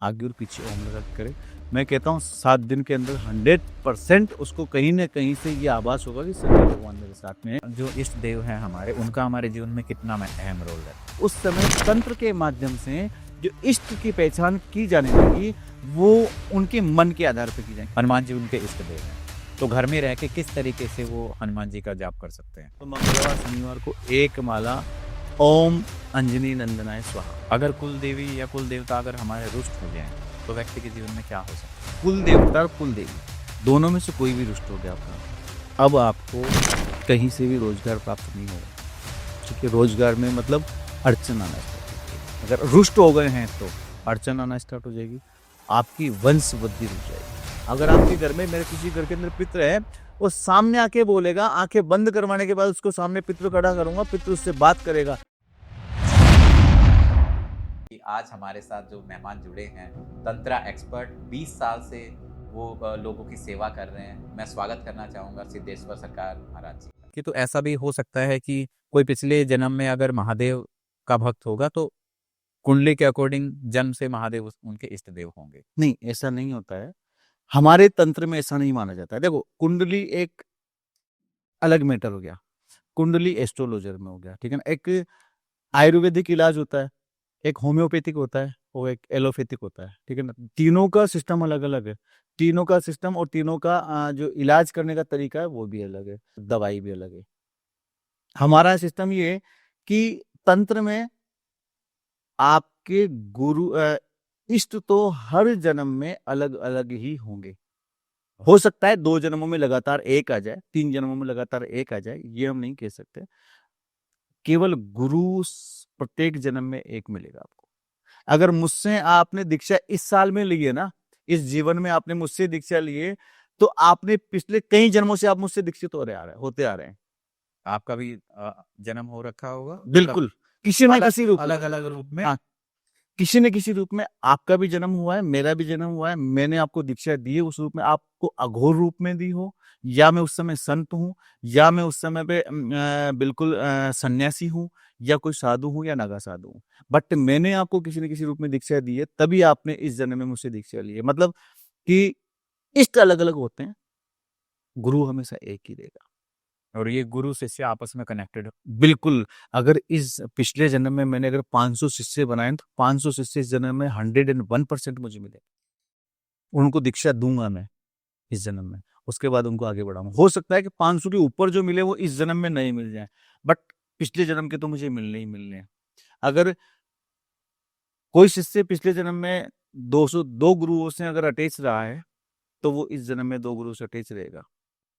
आगे और पीछे ओम लगा के करे। मैं कहता हूँ 7 दिन के अंदर 100% उसको कहीं ना कहीं से ये आभास होगा कि शनि भगवान मेरे साथ में है। जो इष्ट देव हैं हमारे, उनका हमारे जीवन में कितना अहम रोल है। उस समय तंत्र के माध्यम से जो इष्ट की पहचान की जाने लगी वो उनके मन के आधार पर की जाएगी। हनुमान जी उनके इष्ट देव हैं, तो घर में रह के किस तरीके से वो हनुमान जी का जाप कर सकते हैं? तो मंगलवार शनिवार को एक माला ओम अंजनी नंदनाय स्वाहा। अगर कुल देवी या कुल देवता अगर हमारे रुष्ट हो जाए तो व्यक्ति के जीवन में क्या हो सकता है? कुल देवता और कुल देवी दोनों में से कोई भी रुष्ट हो गया आपका, अब आपको कहीं से भी रोजगार प्राप्त नहीं होगा, क्योंकि रोजगार में मतलब अड़चन आना स्टार्ट हो जाएगी। अगर रुष्ट हो गए हैं तो अड़चन आना स्टार्ट हो जाएगी, आपकी वंश वृद्धि रुक जाएगी। अगर आपके घर में, मेरे किसी घर के अंदर पितृ है, वो सामने आके बोलेगा, आंखें बंद करवाने के बाद उसको सामने पितृ खड़ा करूंगा, पितृ उससे बात करेगा। आज हमारे साथ जो मेहमान जुड़े हैं, तंत्रा एक्सपर्ट, 20 साल से वो लोगों की सेवा कर रहे हैं। मैं स्वागत करना चाहूँगा सिद्धेश्वर सरकार महाराज जी का। कि तो ऐसा भी हो सकता है कि कोई पिछले जन्म में अगर महादेव का भक्त होगा तो कुंडली के अकॉर्डिंग जन्म से महादेव उनके इष्ट देव होंगे। नहीं, ऐसा नहीं होता है। हमारे तंत्र में ऐसा नहीं माना जाता है। देखो, कुंडली एक अलग मैटर हो गया, कुंडली एस्ट्रोलॉजर में हो गया, ठीक है ना। एक आयुर्वेदिक इलाज होता है, एक होम्योपैथिक होता है और एक एलोपैथिक होता है, ठीक है ना। तीनों का सिस्टम अलग अलग है, तीनों का सिस्टम और तीनों का जो इलाज करने का तरीका है वो भी अलग है, दवाई भी अलग है। हमारा सिस्टम ये है कि तंत्र में आपके गुरु इष्ट तो हर जन्म में अलग अलग ही होंगे। हो सकता है 2 जन्मों में लगातार एक आ जाए, 3 जन्मों में लगातार एक आ जाए, ये हम नहीं कह सकते। केवल गुरु प्रत्येक जन्म में एक मिलेगा आपको। अगर मुझसे आपने दीक्षा इस साल में ली है ना, इस जीवन में आपने मुझसे दीक्षा ली है, तो आपने पिछले कई जन्मों से आप मुझसे दीक्षित होते आ रहे हैं। आपका भी जन्म हो रखा होगा, बिल्कुल, किसी न किसी रूप में, अलग अलग रूप में। हाँ, किसी न किसी रूप में आपका भी जन्म हुआ है, मेरा भी जन्म हुआ है। मैंने आपको दीक्षा दी है, उस रूप में आपको अघोर रूप में दी हो, या मैं उस समय संत हूँ, या मैं उस समय पे बिल्कुल सन्यासी हूँ, या कोई साधु हूँ या नागा साधु हूँ। बट मैंने आपको किसी न किसी रूप में दीक्षा दी है, तभी आपने इस जन्म में मुझसे दीक्षा ली है। मतलब कि इष्ट अलग अलग होते हैं, गुरु हमेशा एक ही रहेगा। और ये गुरु शिष्य आपस में कनेक्टेड। बिल्कुल, अगर इस पिछले जन्म में मैंने अगर 500 शिष्य बनाए तो 500 शिष्य इस जन्म में 101% मुझे मिले। उनको दीक्षा दूंगा मैं इस जन्म में, उसके बाद उनको आगे बढ़ाऊंगा। हो सकता है कि 500 के ऊपर जो मिले वो इस जन्म में नहीं मिल जाए, बट पिछले जन्म के तो मुझे मिलने ही मिलने हैं। अगर कोई शिष्य पिछले जन्म में 202 गुरुओं से अगर अटैच रहा है, तो वो इस जन्म में 2 गुरु से अटैच रहेगा,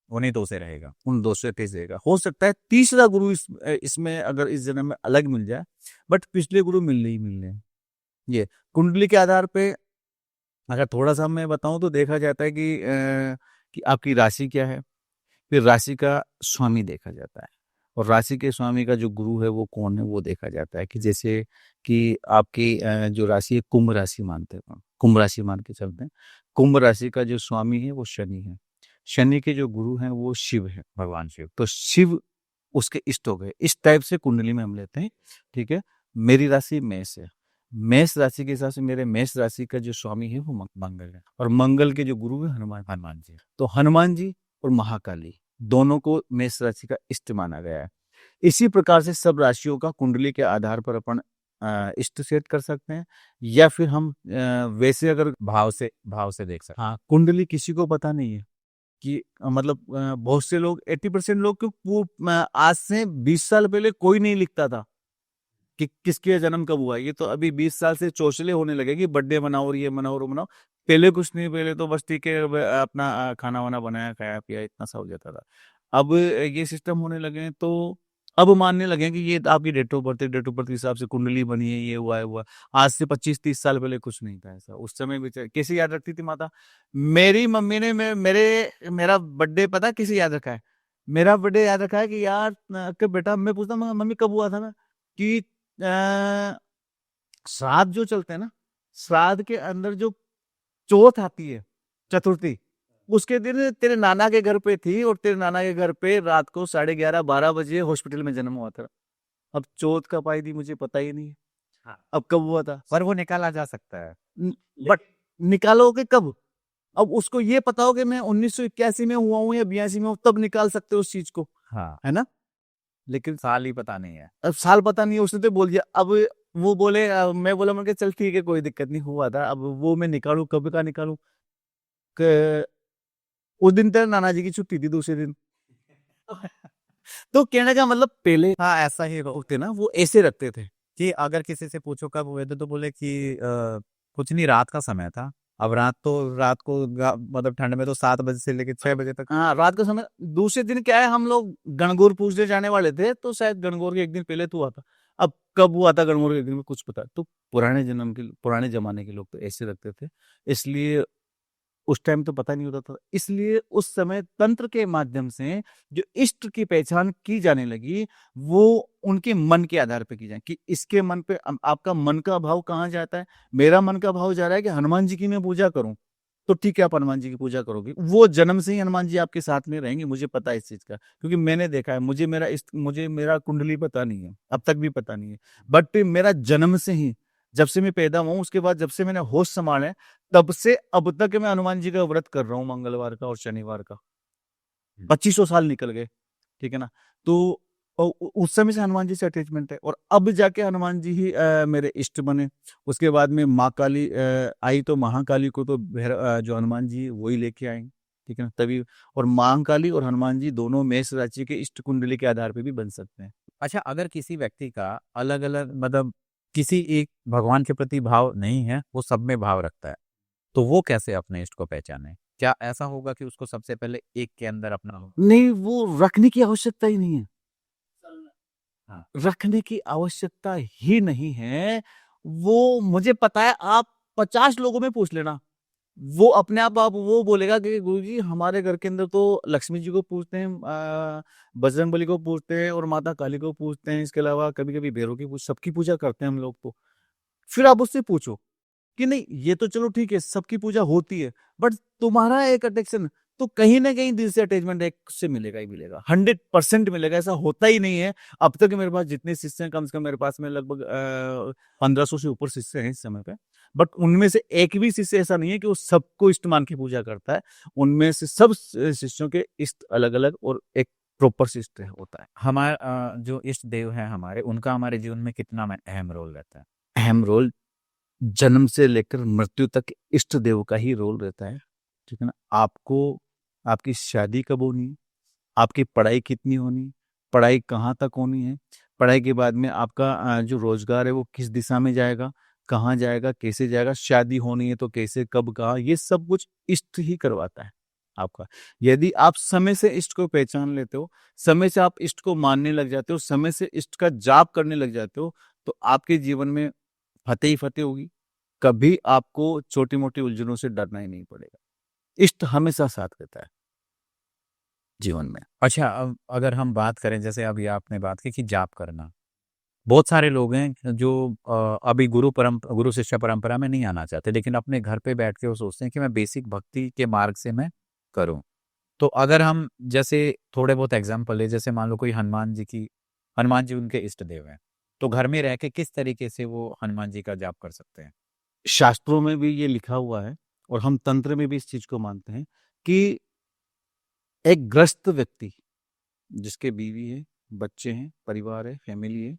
उन्हीं दो से रहेगा। उन 2 से अटैच रहेगा। हो सकता है तीसरा गुरु इसमें अगर इस जन्म में अलग मिल जाए, बट पिछले गुरु मिलने ही मिलने हैं। ये कुंडली के आधार पे अगर थोड़ा सा मैं बताऊं तो देखा जाता है कि आपकी राशि क्या है, फिर राशि का स्वामी देखा जाता है, और राशि के स्वामी का जो गुरु है वो कौन है वो देखा जाता है। कि जैसे कि आपकी जो राशि है, कुंभ राशि मानते हैं, कुंभ राशि मान के चलते हैं। कुंभ राशि का जो स्वामी है वो शनि है, शनि के जो गुरु हैं वो शिव है, भगवान शिव। तो शिव उसके इष्ट हो गए। इस टाइप से कुंडली में हम लेते हैं, ठीक है। मेरी राशि मेष है, मेष राशि के हिसाब से मेरे मेष राशि का जो स्वामी है वो मंगल है, और मंगल के जो गुरु है हनुमान जी। तो हनुमान जी और महाकाली दोनों को मेष राशि का इष्ट माना गया है। इसी प्रकार से सब राशियों का कुंडली के आधार पर अपन इष्ट सेट कर सकते हैं, या फिर हम वैसे अगर भाव से देख सकते। हाँ, कुंडली किसी को पता नहीं है कि मतलब बहुत से लोग 80% लोग को वो आज से 20 साल पहले कोई नहीं लिखता था कि किसके जन्म कब हुआ। ये तो अभी 20 साल से चौचले होने लगे कि बर्थडे मनाओ और ये मनाओ और मनाओ। पहले कुछ नहीं, पहले तो बस ठीक है अपना खाना वाना बनाया, खाया पिया, इतना सा हो जाता था। अब ये सिस्टम होने लगे हैं, तो अब मानने लगे हैं कि ये आपकी डेट ऑफ बर्थ है, डेट ऑफ बर्थ के हिसाब से कुंडली बनी है, ये हुआ है हुआ। आज से 25-30 साल पहले कुछ नहीं था ऐसा। उस समय भी कैसे याद रखती थी माता? मेरी मम्मी ने मेरा बर्थडे पता कैसे याद रखा है? मेरा बर्थडे याद रखा है कि यार कि बेटा, मैं पूछता मम्मी कब हुआ था ना, कि श्राद्ध जो चलते हैं ना, श्राद्ध के अंदर जो चौथ आती है, चतुर्थी, उसके दिन तेरे नाना के घर पे थी, और तेरे नाना के घर पे रात को 11:30-12 बजे हॉस्पिटल में जन्म हुआ था। अब चौथ कब आई थी मुझे पता ही नहीं है, हाँ। अब कब हुआ था। पर वो निकाला जा सकता है। बट निकालोगे कब? अब उसको ये पता हो कि मैं 1981 में हुआ हूँ या 82 में हूँ, तब निकाल सकते हो उस चीज को, हाँ, है ना? लेकिन साल ही पता नहीं है। अब साल पता नहीं है, उसने तो बोल दिया। अब वो बोले मैं बोला, मैं चल ठीक है कोई दिक्कत नहीं, हुआ था। अब वो मैं निकालू कब का निकालू? उस दिन तेरे नाना जी की छुट्टी थी, दूसरे दिन। तो कहने का मतलब पहले हाँ, ऐसा ही लोग थे ना, वो ऐसे रखते थे। कि अगर किसी से पूछो कब हुए थे तो बोले कि कुछ नहीं, रात का समय था। अब रात को मतलब ठंड में तो 7 बजे से लेकर 6 बजे तक। हाँ, रात का समय। दूसरे दिन क्या है, हम लोग गणगौर पूजने जाने वाले थे, तो शायद गणगौर के एक दिन पहले तो हुआ था। अब कब हुआ था गणगौर के एक दिन में कुछ पता। तो पुराने जमाने के लोग तो ऐसे रखते थे, इसलिए उस टाइम तो पता नहीं होता था। इसलिए उस समय तंत्र के माध्यम से जो इष्ट की पहचान की जाने लगी, वो उनके मन के आधार पे की जाए कि इसके मन पे आपका मन का भाव कहाँ जाता है। मेरा मन का भाव जा रहा है कि हनुमान जी की मैं पूजा करूं, तो ठीक है, आप हनुमान जी की पूजा करोगे। वो जन्म से ही हनुमान जी आपके साथ में रहेंगे, मुझे पता है इस चीज का, क्योंकि मैंने देखा है। मुझे मेरा कुंडली पता नहीं है, अब तक भी पता नहीं है। बट मेरा जन्म से ही, जब से मैं पैदा हुआ हूं, उसके बाद जब से मैंने होश संभाला है, तब से अब तक मैं हनुमान जी का व्रत कर रहा हूँ, मंगलवार का और शनिवार का। 2500 साल निकल गए, ठीक है ना? तो उस समय से हनुमान जी से अटैचमेंट है, और अब जाके हनुमान जी ही मेरे इष्ट बने। उसके बाद में माँ काली आई, तो महाकाली को तो जो हनुमान जी वही लेके आए, ठीक है ना? तभी। और महाकाली और हनुमान जी दोनों मेष राशि के इष्ट कुंडली के आधार पे भी बन सकते हैं। अच्छा, अगर किसी व्यक्ति का अलग अलग मतलब किसी एक भगवान के प्रति भाव नहीं है, वो सब में भाव रखता है, तो वो कैसे अपने इष्ट को पहचाने? क्या ऐसा होगा कि उसको सबसे पहले एक के अंदर अपना हो? नहीं, वो रखने की आवश्यकता ही नहीं है। हाँ। रखने की आवश्यकता ही नहीं है। वो मुझे पता है, आप 50 लोगों में पूछ लेना, वो अपने आप वो बोलेगा कि गुरुजी हमारे घर के अंदर तो लक्ष्मी जी को पूजते हैं, बजरंगबली को पूजते हैं और माता काली को पूजते हैं, इसके अलावा कभी कभी भैरव की सबकी पूजा करते हैं हम लोग। तो फिर आप उससे पूछो कि नहीं, ये तो चलो ठीक है, सबकी पूजा होती है, बट तुम्हारा एक अटेंशन तो कहीं ना कहीं दिल से अटैचमेंट एक से मिलेगा ही मिलेगा, 100% मिलेगा। ऐसा होता ही नहीं है। अब तक मेरे पास जितने शिष्य हैं, कम से कम मेरे पास में लगभग 1500 से ऊपर शिष्य हैं इस समय पे। बट उनमें से एक भी शिष्य ऐसा नहीं है कि वो सबको इष्ट मान की पूजा करता है। उनमें से सब शिष्यों के इष्ट अलग अलग और एक प्रॉपर शिष्ट होता है। हमारा जो इष्ट देव है हमारे, उनका हमारे जीवन में कितना अहम रोल रहता है? अहम रोल, जन्म से लेकर मृत्यु तक इष्ट देव का ही रोल रहता है, ठीक है ना? आपको आपकी शादी कब होनी है, आपकी पढ़ाई कितनी होनी है, पढ़ाई कहाँ तक होनी है, पढ़ाई के बाद में आपका जो रोजगार है वो किस दिशा में जाएगा, कहाँ जाएगा, कैसे जाएगा, शादी होनी है तो कैसे, कब, कहाँ, ये सब कुछ इष्ट ही करवाता है आपका। यदि आप समय से इष्ट को पहचान लेते हो, समय से आप इष्ट को मानने लग जाते हो, समय से इष्ट का जाप करने लग जाते हो, तो आपके जीवन में फतेह ही फतेह होगी। कभी आपको छोटी मोटी उलझनों से डरना ही नहीं पड़ेगा। इष्ट हमेशा साथ रहता है जीवन में। अच्छा, अब अगर हम बात करें, जैसे अभी आपने बात की कि जाप करना, बहुत सारे लोग हैं जो अभी गुरु शिष्य परंपरा में नहीं आना चाहते, लेकिन अपने घर पे बैठ के वो सोचते हैं कि मैं बेसिक भक्ति के मार्ग से मैं करूं। तो अगर हम जैसे थोड़े बहुत एग्जाम्पल ले, जैसे मान लो कोई हनुमान जी उनके इष्ट देव हैं, तो घर में रह के किस तरीके से वो हनुमान जी का जाप कर सकते हैं? शास्त्रों में भी ये लिखा हुआ है, और हम तंत्र में भी इस चीज को मानते हैं कि एक ग्रस्त व्यक्ति, जिसके बीवी है, बच्चे हैं, परिवार है, फैमिली है,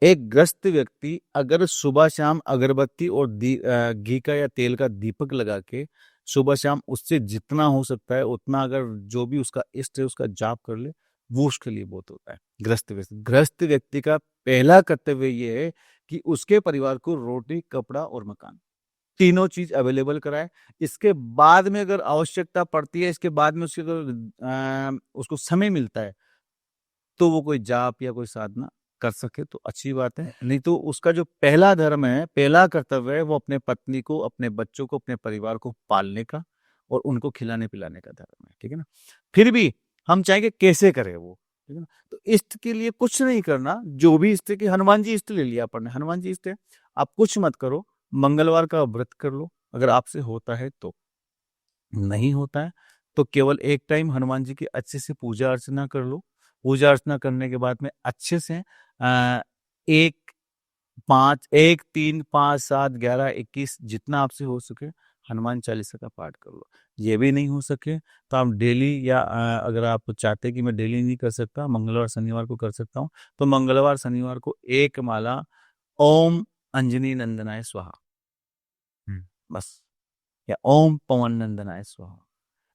एक ग्रस्त व्यक्ति अगर सुबह शाम अगरबत्ती और घी का या तेल का दीपक लगा के सुबह शाम उससे जितना हो सकता है उतना, अगर जो भी उसका इष्ट है उसका जाप कर ले, वो उसके लिए बहुत होता है। ग्रस्त व्यक्ति का पहला कर्तव्य ये है कि उसके परिवार को रोटी, कपड़ा और मकान, तीनों चीज अवेलेबल कराए। इसके बाद में अगर आवश्यकता पड़ती है, इसके बाद में उसके अगर उसको समय मिलता है, तो वो कोई जाप या कोई साधना कर सके तो अच्छी बात है। नहीं तो उसका जो पहला धर्म है, पहला कर्तव्य है, वो अपने पत्नी को, अपने बच्चों को, अपने परिवार को पालने का और उनको खिलाने पिलाने का धर्म है, ठीक है ना? फिर भी हम चाहेंगे कैसे करे वो, ठीक है ना? तो इष्ट के लिए कुछ नहीं करना, जो भी इष्ट की, हनुमान जी इष्ट ले लिया अपन ने, हनुमान जी इष्ट है, आप कुछ मत करो, मंगलवार का व्रत कर लो अगर आपसे होता है तो। नहीं होता है तो केवल एक टाइम हनुमान जी की अच्छे से पूजा अर्चना कर लो। पूजा अर्चना करने के बाद में अच्छे से एक 5 1 3 5 7 11 21 जितना आपसे हो सके हनुमान चालीसा का पाठ कर लो। ये भी नहीं हो सके तो आप डेली या अगर आप चाहते हैं कि मैं डेली नहीं कर सकता, मंगलवार शनिवार को कर सकता हूँ, तो मंगलवार शनिवार को एक माला ओम अंजनी नंदनाय स्वाहा, बस, या ओम पवन नंदनाय स्वाहा,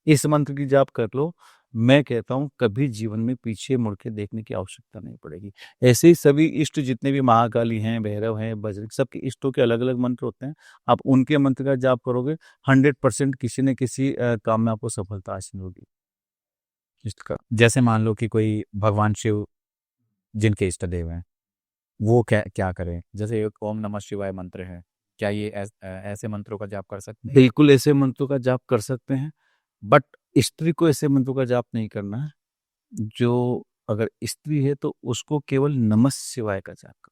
इस मंत्र की जाप कर लो। मैं कहता हूँ कभी जीवन में पीछे मुड़ के देखने की आवश्यकता नहीं पड़ेगी। ऐसे ही सभी इष्ट जितने भी महाकाली हैं, भैरव हैं, बजरंग, सबके इष्टों के अलग-अलग मंत्र होते हैं। आप उनके मंत्र का जाप करोगे 100% किसी न किसी काम में आपको सफलता हासिल होगी। इष्ट का जैसे मान लो कि कोई भगवान शिव जिनके इष्ट देव हैं, वो क्या क्या करें? जैसे एक ओम नमः शिवाय मंत्र है, क्या ये ऐसे मंत्रों का जाप कर सकते हैं? बिल्कुल ऐसे मंत्रों का जाप कर सकते हैं, बट स्त्री को ऐसे मंत्रों का जाप नहीं करना है। जो अगर स्त्री है तो उसको केवल नमः शिवाय का जाप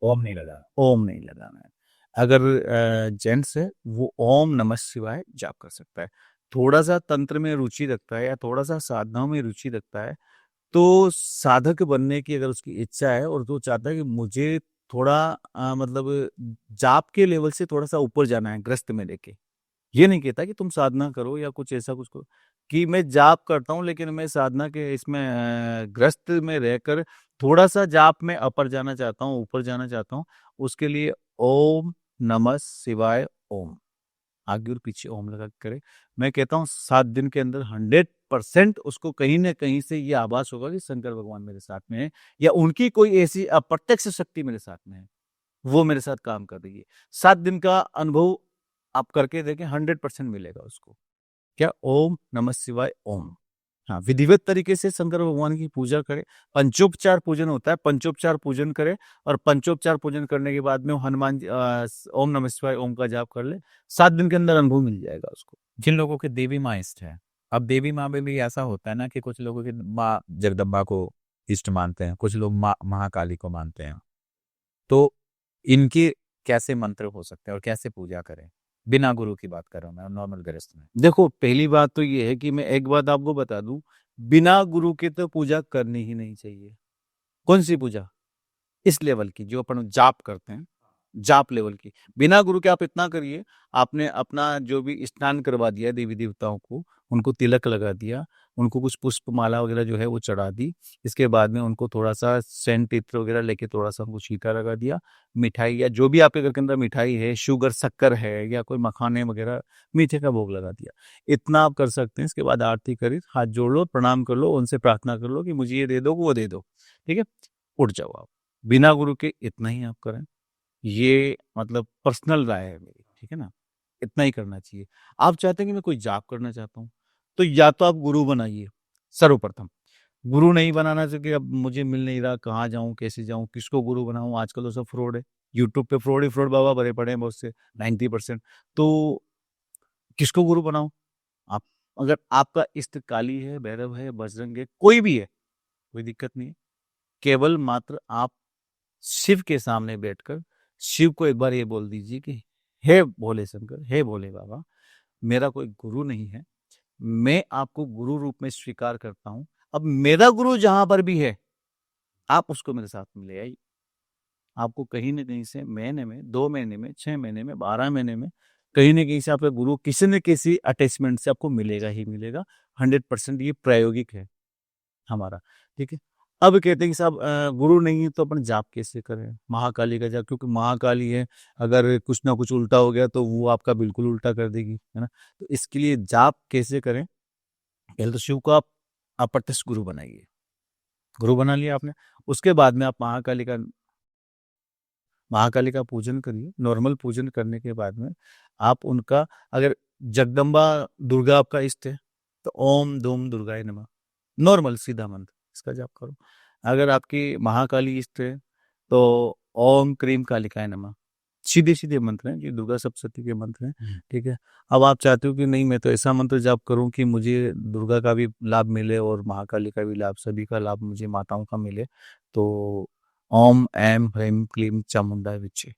ओम नहीं लगाना। ओम नहीं लगाना है। अगर जेंट्स है वो ओम नमः शिवाय जाप कर सकता है। थोड़ा-सा तंत्र में रुचि रखता है या थोड़ा-सा साधनाओं में रुचि रखता है, तो साधक बनने की अगर उसकी इच्छा है और वो चाहता है कि मुझे थोड़ा मतलब जाप के लेवल से थोड़ा-सा ऊपर जाना है ग्रस्त में लेके। ये नहीं कहता कि तुम साधना करो या कुछ ऐसा कुछ करो, कि मैं जाप करता हूँ लेकिन मैं साधना के इसमें ग्रस्त में रहकर थोड़ा-सा जाप में अपर जाना चाहता हूँ, ऊपर जाना चाहता हूँ, उसके लिए ओम नमः शिवाय ओम, आगे और पीछे ओम लगा के करे। मैं कहता हूँ 7 दिन के अंदर 100% उसको कहीं न कहीं से ये आभास होगा कि शंकर भगवान मेरे साथ में है या उनकी कोई ऐसी अप्रत्यक्ष शक्ति मेरे साथ में है, वो मेरे साथ काम कर रही है। 7 दिन का अनुभव आप करके देखें 100% मिलेगा उसको। क्या? ओम नमः शिवाय ओम। हाँ, विधिवत तरीके से शंकर भगवान की पूजा करें, पंचोपचार पूजन होता है, पंचोपचार पूजन करें और पंचोपचार पूजन करने के बाद में वो हनुमान जी ओम नमः शिवाय ओम का जाप कर ले, 7 दिन के अंदर अनुभव मिल जाएगा उसको। जिन लोगों के देवी माँ इष्ट है, अब देवी माँ में भी ऐसा होता है ना कि कुछ लोगों की माँ जगदम्बा को इष्ट मानते हैं, कुछ लोग माँ महाकाली को मानते हैं, तो इनके कैसे मंत्र हो सकते हैं और कैसे पूजा करें? बिना गुरु की बात कर रहा हूँ मैं, नॉर्मल गृहस्थ में। देखो, पहली बात तो ये है कि मैं एक बात आपको बता दूँ, बिना गुरु के तो पूजा करनी ही नहीं चाहिए। कौन-सी पूजा? इस लेवल की जो अपन जाप करते हैं, जाप लेवल की। बिना गुरु के आप इतना करिए, आपने अपना जो भी स्नान करवा दिया देवी-देवताओं को, उनको तिलक लगा दिया, उनको कुछ पुष्प माला वगैरह जो है वो चढ़ा दी। इसके बाद में उनको थोड़ा-सा सेंट इत्र वगैरह लेके थोड़ा-सा उनको छींटा लगा दिया। मिठाई या जो भी आपके घर के अंदर मिठाई है, शुगर, शक्कर है या कोई मखाने वगैरह, मीठे का भोग लगा दिया। इतना आप कर सकते हैं। इसके बाद आरती करी, हाथ जोड़ लो, प्रणाम कर लो, उनसे प्रार्थना कर लो कि मुझे ये दे दो, वो दे दो। ठीक है? उठ जाओ आप। बिना गुरु के इतना ही आप करें। ये मतलब पर्सनल राय है मेरी, ठीक है ना? इतना ही करना चाहिए। आप चाहते हैं कि मैं कोई जाप करना चाहता हूँ, तो या तो आप गुरु बनाइए, सर्वप्रथम। गुरु नहीं बनाना चाहिए, अब मुझे मिल नहीं रहा, कहाँ जाऊँ, कैसे जाऊँ, किसको गुरु बनाऊँ? आजकल तो सब फ्रॉड है। यूट्यूब पे फ्रॉड ही फ्रॉड बाबा भरे पड़े हैं बहुत से, 90%। तो किसको गुरु बनाऊँ? आप अगर आपका इष्ट काली है, भैरव है, बजरंग है, कोई भी है, कोई दिक्कत नहीं है। केवल मात्र आप शिव के सामने बैठकर शिव को एक बार ये बोल दीजिए कि हे भोले शंकर, हे भोले बाबा, मेरा कोई गुरु नहीं है, मैं आपको गुरु रूप में स्वीकार करता हूँ। अब मेरा गुरु जहां पर भी है, आप उसको मेरे साथ में ले आइए। आपको कहीं न कहीं से महीने में, 2 महीने में, 6 महीने में, 12 महीने में, कहीं न कहीं से आपका गुरु किसी न किसी अटैचमेंट से आपको मिलेगा ही मिलेगा। 100% ये प्रायोगिक है हमारा, ठीक है? अब कहते हैं कि साहब गुरु नहीं है तो अपन जाप कैसे करें? महाकाली का जाप, क्योंकि महाकाली है, अगर कुछ ना कुछ उल्टा हो गया तो वो आपका बिल्कुल उल्टा कर देगी, है ना? तो इसके लिए जाप कैसे करें? पहले तो शिव को आप अप्रत्यक्ष गुरु बनाइए। गुरु बना लिया आपने, उसके बाद में आप महाकाली का पूजन करिए। नॉर्मल पूजन करने के बाद में आप उनका, अगर जगदम्बा दुर्गा आपका इष्ट है, तो ओम धूम दुर्गाय नमः, नॉर्मल सीधा मंत्र, इसका जाप करो। अगर आपकी महाकाली इष्ट है, तो ओम क्रीम कालिकाय नमः, सीधे-सीधे मंत्र हैं, ये दुर्गा सप्तशती के मंत्र हैं, ठीक है? अब आप चाहते हो कि नहीं मैं तो ऐसा मंत्र जाप करूँ कि मुझे दुर्गा का भी लाभ मिले और महाकाली का भी लाभ, सभी का लाभ मुझे माताओं का मिले, तो ओम ऐं ह्रीं क्लीं चामुंडाय विच्चे,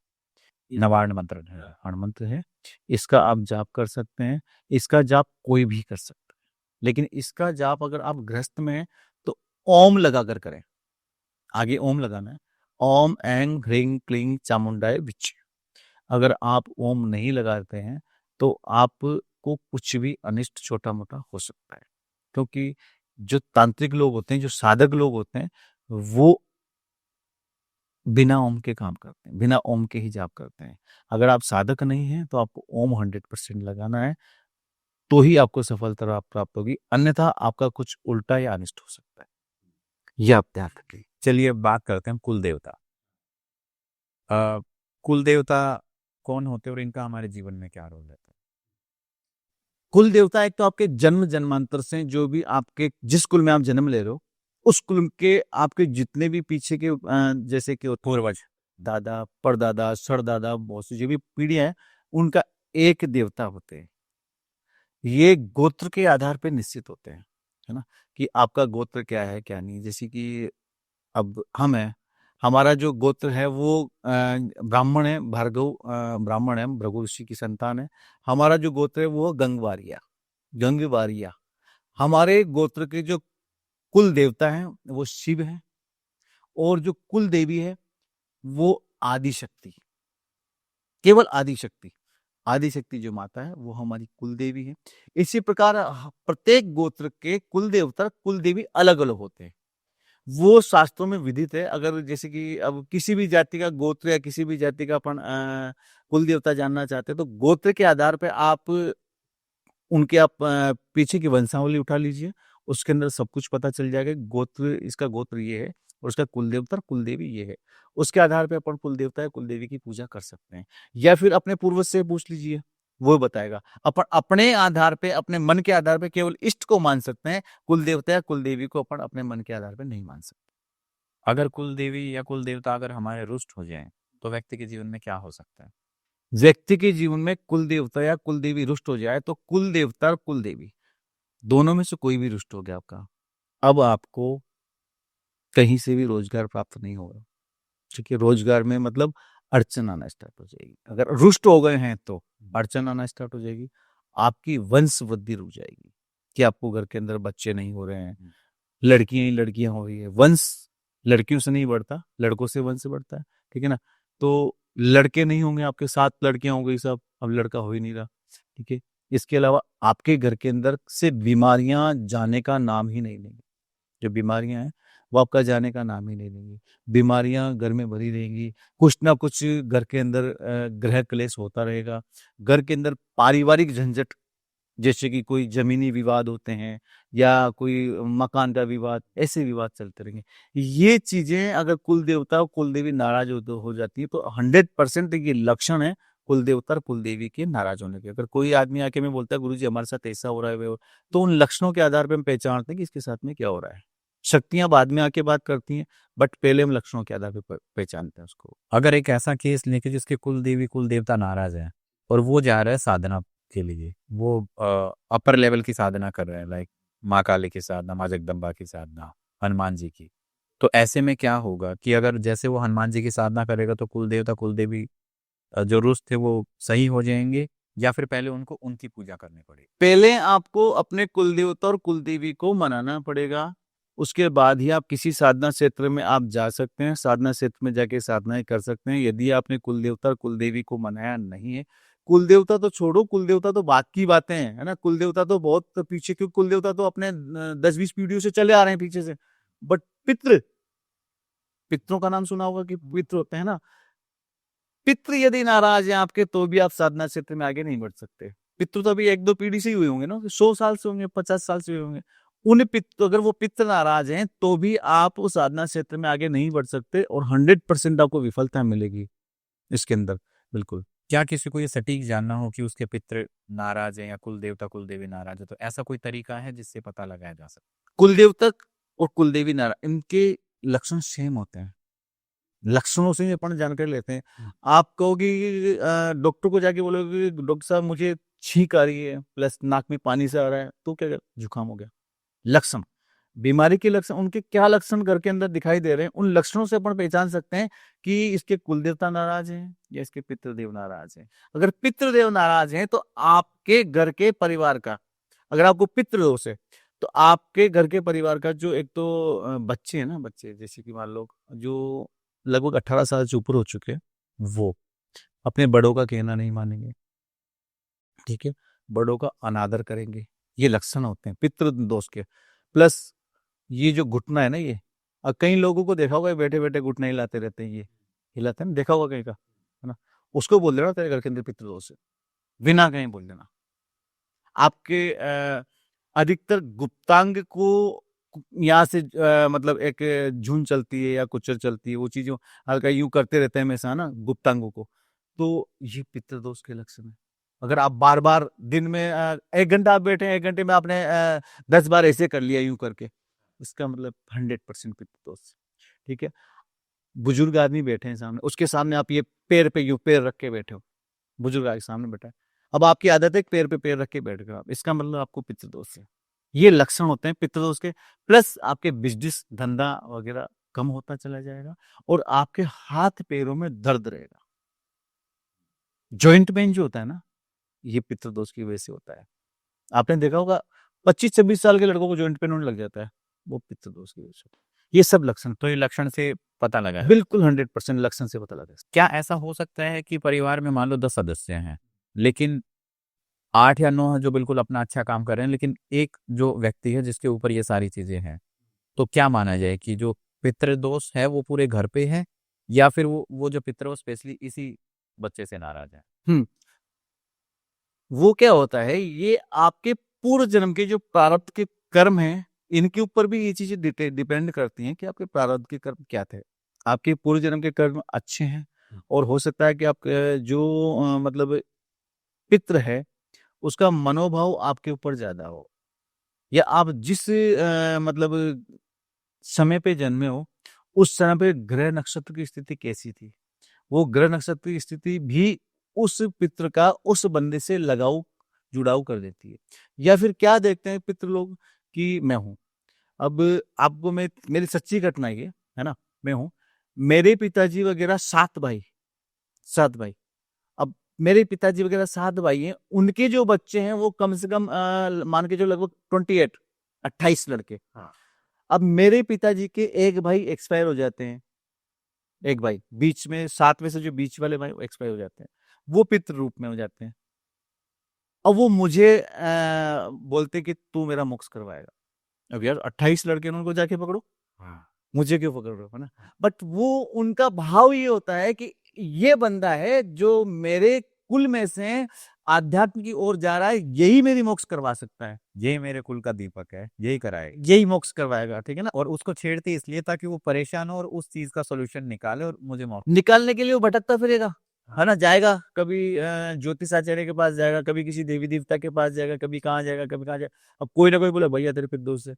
नवार्ण मंत्र है। हर मंत्र है। इसका आप जाप कर सकते हैं। इसका जाप कोई भी कर सकता है, लेकिन इसका जाप अगर आप गृहस्थ में हैं, तो ओम लगाकर करें। आगे ओम लगाना है। ओम ऐं ह्रीं क्लीं चामुंडाय विच। अगर आप ओम नहीं लगाते हैं तो आपको कुछ भी अनिष्ट छोटा मोटा हो सकता है, क्योंकि जो तांत्रिक लोग होते हैं, जो साधक लोग होते हैं, वो बिना ओम के काम करते हैं, बिना ओम के ही जाप करते हैं। अगर आप साधक नहीं हैं तो आपको ओम 100% लगाना है, तो ही आपको सफलता प्राप्त होगी, अन्यथा आपका कुछ उल्टा या अनिष्ट हो सकता है। ये आप ध्यान रखिए। चलिए अब बात करते हैं कुल देवता। कुल देवता कौन होते हैं और इनका हमारे जीवन में क्या रोल रहता है? कुल देवता एक तो आपके जन्म जन्मांतर से जो भी आपके जिस कुल में आप जन्म ले रहे हो, उस कुल के आपके जितने भी पीछे के जैसे कि पूर्वज। दादा, परदादा, सरदादा, बहुत सी जो भी पीढ़ियां है, उनका एक देवता होते हैं। ये गोत्र के आधार पे निश्चित होते हैं, है ना, कि आपका गोत्र क्या है क्या नहीं। जैसे कि अब हम हैं, हमारा जो गोत्र है वो ब्राह्मण है, भार्गव ब्राह्मण है, भृगु ऋषि की संतान है। हमारा जो गोत्र है वो गंगवारिया, गंगवारिया। हमारे गोत्र के जो कुल देवता हैं वो शिव है, और जो कुल देवी है वो आदि शक्ति, केवल आदि शक्ति। आदि शक्ति जो माता है वो हमारी कुल देवी है। इसी प्रकार प्रत्येक गोत्र के कुल देवता कुल देवी अलग अलग होते हैं, वो शास्त्रों में विदित है। अगर जैसे कि अब किसी भी जाति का गोत्र या किसी भी जाति का अपन कुल देवता जानना चाहते हैं, तो गोत्र के आधार पे आप उनके आप पीछे की वंशावली उठा लीजिए, उसके अंदर सब कुछ पता चल जाएगा। गोत्र, इसका गोत्र ये है और उसका कुल देवता कुल देवी ये है। उसके आधार पे अपन कुल देवता या कुल देवी की पूजा कर सकते हैं, या फिर अपने पूर्वज से पूछ लीजिए, वो बताएगा। अपन अपने आधार पे, अपने मन के आधार पे केवल इष्ट को मान सकते हैं, कुल देवता या कुल देवी को अपन अपने मन के आधार पे नहीं मान सकते। अगर कुल देवी या कुल देवता अगर हमारे रुष्ट हो जाएं तो व्यक्ति के जीवन में क्या हो सकता है? व्यक्ति के जीवन में कुल देवता या कुल देवी रुष्ट हो जाए तो कुल देवता और कुल देवी दोनों में से कोई भी रुष्ट हो गया आपका, अब आपको कहीं से भी रोजगार प्राप्त नहीं होगा। क्योंकि रोजगार में मतलब अड़चन आना स्टार्ट हो जाएगी। अगर रुष्ट हो गए हैं तो अड़चन आना स्टार्ट हो जाएगी। आपकी वंश वृद्धि रुक जाएगी, कि आपको घर के अंदर बच्चे नहीं हो रहे हैं, लड़कियां ही लड़कियां हो रही है। वंश लड़कियों से नहीं बढ़ता, लड़कों से वंश बढ़ता है, ठीक है ना। तो लड़के नहीं होंगे आपके, 7 लड़कियां हो गई सब, अब लड़का हो ही नहीं रहा, ठीक है। इसके अलावा आपके घर के अंदर से बीमारियां जाने का नाम ही नहीं लेंगी। जो बीमारियां हैं वो आपका जाने का नाम ही नहीं लेंगी। बीमारियां घर में भरी रहेंगी, कुछ ना कुछ घर के अंदर गृह क्लेश होता रहेगा। घर के अंदर पारिवारिक झंझट, जैसे कि कोई जमीनी विवाद होते हैं या कोई मकान का विवाद, ऐसे विवाद चलते रहेंगे। ये चीजें अगर कुल देवता और कुल देवी नाराज हो जाती है तो 100% ये लक्षण है कुल देवता और कुल देवी के नाराज होने के। अगर कोई आदमी आके में बोलता है गुरुजी हमारे साथ ऐसा हो रहा है तो उन लक्षणों के आधार पर हम पहचानते हैं कि इसके साथ में क्या हो रहा है। शक्तियां बाद में आके बात करती हैं, बट पहले हम लक्षणों के आधार पर पहचानते हैं उसको। अगर एक ऐसा केस लेके जिसके कुल देवी कुल देवता नाराज है और वो जा रहा है साधना के लिए, वो अपर लेवल की साधना कर रहे हैं, लाइक माँ काली की साधना, माँ जगदम्बा की साधना, हनुमान जी की, तो ऐसे में क्या होगा कि अगर जैसे वो हनुमान जी की साधना करेगा तो कुल देवता कुल देवी जो रुष्ट थे वो सही हो जाएंगे, या फिर पहले उनको उनकी पूजा करनी पड़ेगी? पहले आपको अपने कुल देवता और कुल देवी को मनाना पड़ेगा, उसके बाद ही आप किसी साधना क्षेत्र में आप जा सकते हैं। साधना क्षेत्र में जाके साधनाएं कर सकते हैं। यदि आपने कुल देवता और कुल देवी को मनाया नहीं है, कुल देवता तो छोड़ो, कुल देवता तो बात की बातें हैं, है ना। कुल देवता तो बहुत पीछे, क्योंकि कुल देवता तो अपने 10-20 पीढ़ियों से चले आ रहे हैं पीछे से। बट पितृ, पितरों का नाम सुना होगा कि पितृ होते हैं ना। पितृ यदि नाराज हैं आपके तो भी आप साधना क्षेत्र में आगे नहीं बढ़ सकते। पितृ तो अभी 1-2 पीढ़ी से ही हुए होंगे ना, 100 साल से होंगे, 50 साल से हुए होंगे। उन पितृ, अगर वो पितृ नाराज हैं तो भी आप उस साधना क्षेत्र में आगे नहीं बढ़ सकते, और 100% आपको विफलता मिलेगी इसके अंदर, बिल्कुल। क्या किसी को ये सटीक जानना हो कि उसके पितृ नाराज है या कुल देवता कुल देवी नाराज है, तो ऐसा कोई तरीका है जिससे पता लगाया जा सकता? कुल देवता और कुल देवी नाराज, इनके लक्षण सेम होते हैं। लक्षणों से ही अपन जानकारी लेते हैं। आप कहोगे कि डॉक्टर को जाके बोलोगे कि डॉक्टर साहब मुझे छींक आ रही है प्लस नाक में पानी से आ रहा है, तो क्या जुकाम हो गया। लक्षण, बीमारी के लक्षण, उनके क्या लक्षण घर के अंदर दिखाई दे रहे हैं, उन लक्षणों से अपन पहचान सकते हैं कि इसके कुल देवता नाराज हैं या इसके पितृदेव नाराज हैं। अगर पितृदेव नाराज हैं तो आपके घर के परिवार का, अगर आपको पितृदोष है तो आपके घर के परिवार का जो एक तो बच्चे हैं ना, बच्चे जैसे कि मान लो जो लगभग 18 साल से ऊपर हो चुके हैं, वो अपने बड़ों का कहना नहीं मानेंगे, ठीक है, बड़ों का अनादर करेंगे। ये लक्षण होते हैं पितृ दोष के। प्लस ये जो घुटना है ना, ये कई लोगों को देखा होगा बैठे बैठे घुटना हिलाते रहते हैं, ये हिलाते हैं ना, देखा होगा कहीं का, है ना, उसको बोल देना तेरे घर के अंदर पितृ दोष है, बिना कहीं बोल देना। आपके अधिकतर गुप्तांग को यहाँ से मतलब एक झुंड चलती है या कुचर चलती है, वो चीजों हल्का यूं करते रहते हैं हमेशा ना गुप्तांगों को, तो ये पितृदोष के लक्षण है। अगर आप बार बार दिन में 1 घंटा आप बैठे हैं, 1 घंटे में आपने 10 बार ऐसे कर लिया यूं करके, इसका मतलब 100% पितृदोष, ठीक है। बुजुर्ग आदमी बैठे हैं सामने, उसके सामने आप ये पैर पे यूं पैर रख के बैठे हो, बुजुर्ग आगे सामने बैठा है, अब आपकी आदत है पैर पे पैर रख के बैठ गए आप, इसका मतलब आपको पितृदोष है। ये लक्षण होते हैं पितृदोष के। प्लस आपके बिजनेस धंधा वगैरह कम होता चला जाएगा और आपके हाथ पैरों में दर्द रहेगा। जॉइंट पेन जो होता है ना, ये पितृदोष की वजह से होता है। आपने देखा होगा 25-26 साल के लड़कों को जॉइंट पेन होने लग जाता है, वो पितृदोष की वजह से। ये सब लक्षण तो ये लक्षण से पता लगा है। बिल्कुल 100% लक्षण से पता लगा है। क्या ऐसा हो सकता है कि परिवार में मान लो 10 सदस्य हैं, लेकिन 8 या 9 जो बिल्कुल अपना अच्छा काम कर रहे हैं, लेकिन एक जो व्यक्ति है जिसके ऊपर ये सारी चीजें हैं, तो क्या माना जाए कि जो पितृदोष है वो पूरे घर पे है, या फिर वो जो पितृ वो स्पेशली इसी बच्चे से नाराज है? वो क्या होता है, ये आपके पूर्व जन्म के जो प्रारब्ध के कर्म हैं, इनके ऊपर भी ये चीजें डिपेंड करती हैं कि आपके प्रारब्ध के कर्म क्या थे। आपके पूर्व जन्म के कर्म अच्छे हैं और हो सकता है कि आप जो मतलब पितृ है उसका मनोभाव आपके ऊपर ज्यादा हो, या आप जिस मतलब समय पे जन्मे हो उस समय पे ग्रह नक्षत्र की स्थिति कैसी थी, वो ग्रह नक्षत्र की स्थिति भी उस पितृ का उस बंदे से लगाव जुड़ाव कर देती है। या फिर क्या देखते हैं पितृ लोग कि मैं हूं, अब आपको मैं मेरी सच्ची घटना है ना, मैं हूं, मेरे पिताजी वगैरह 7 भाई, 7 भाई, अब मेरे पिताजी वगैरह 7 भाई हैं, उनके जो बच्चे हैं वो कम से कम मान के जो लगभग 28 लड़के। हाँ। अब मेरे पिताजी के एक भाई एक्सपायर हो जाते हैं, एक भाई बीच में 7 में से जो बीच वाले भाई एक्सपायर हो जाते हैं, वो पितृ रूप में हो जाते हैं। अब वो मुझे बोलते कि तू मेरा मोक्ष करवाएगा। अब यार 28 लड़के हैं, उनको जाके पकड़ो, मुझे क्यों पकड़ रहे हो, है ना। बट वो उनका भाव ये होता है कि ये बंदा है जो मेरे कुल में से आध्यात्म की ओर जा रहा है, यही मेरी मोक्ष करवा सकता है, यही मेरे कुल का दीपक है, यही कराए, यही मोक्ष करवाएगा, ठीक है ना। और उसको छेड़ते इसलिए ताकि वो परेशान हो और उस चीज का सोल्यूशन निकाले और मुझे मौका निकालने के लिए वो भटकता फिरेगा, है ना, जाएगा कभी ज्योतिषाचार्य के पास जाएगा, कभी किसी देवी देवता के पास जाएगा, कभी कहाँ जाएगा, कभी कहाँ जाएगा। अब कोई ना कोई बोले भैया तेरे पितृ दोष है,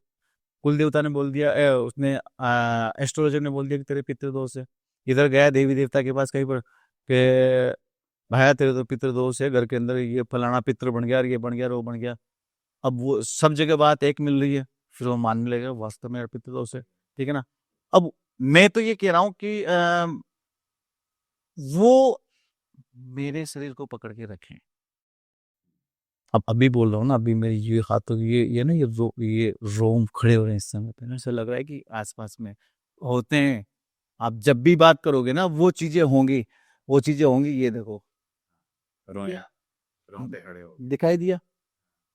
कुल देवता ने बोल दिया, उसने एस्ट्रोलॉजर ने बोल दिया कि तेरे पितृ दोष है। इधर गया देवी देवता के पास कहीं पर के भाया तेरे तो पितृ दोष है, घर के अंदर ये फलाना पितृ बन गया, ये बन गया, वो बन गया। अब वो सब जगह बात एक मिल रही है, फिर वो मानने लगेगा वास्तव में पितृ दोष है, ठीक है ना। अब मैं तो ये कह रहा हूँ कि वो मेरे शरीर को पकड़ के रखें। अब अभी बोल रहा हूँ ना, अभी मेरी ये हाथों ये ना ये रोम खड़े हो रहे हैं इस समय पे, ऐसा लग रहा है कि आसपास में होते हैं। आप जब भी बात करोगे ना वो चीजें होंगी, वो चीजें होंगी। ये देखो रोंगटे खड़े हो दिखाई दिया,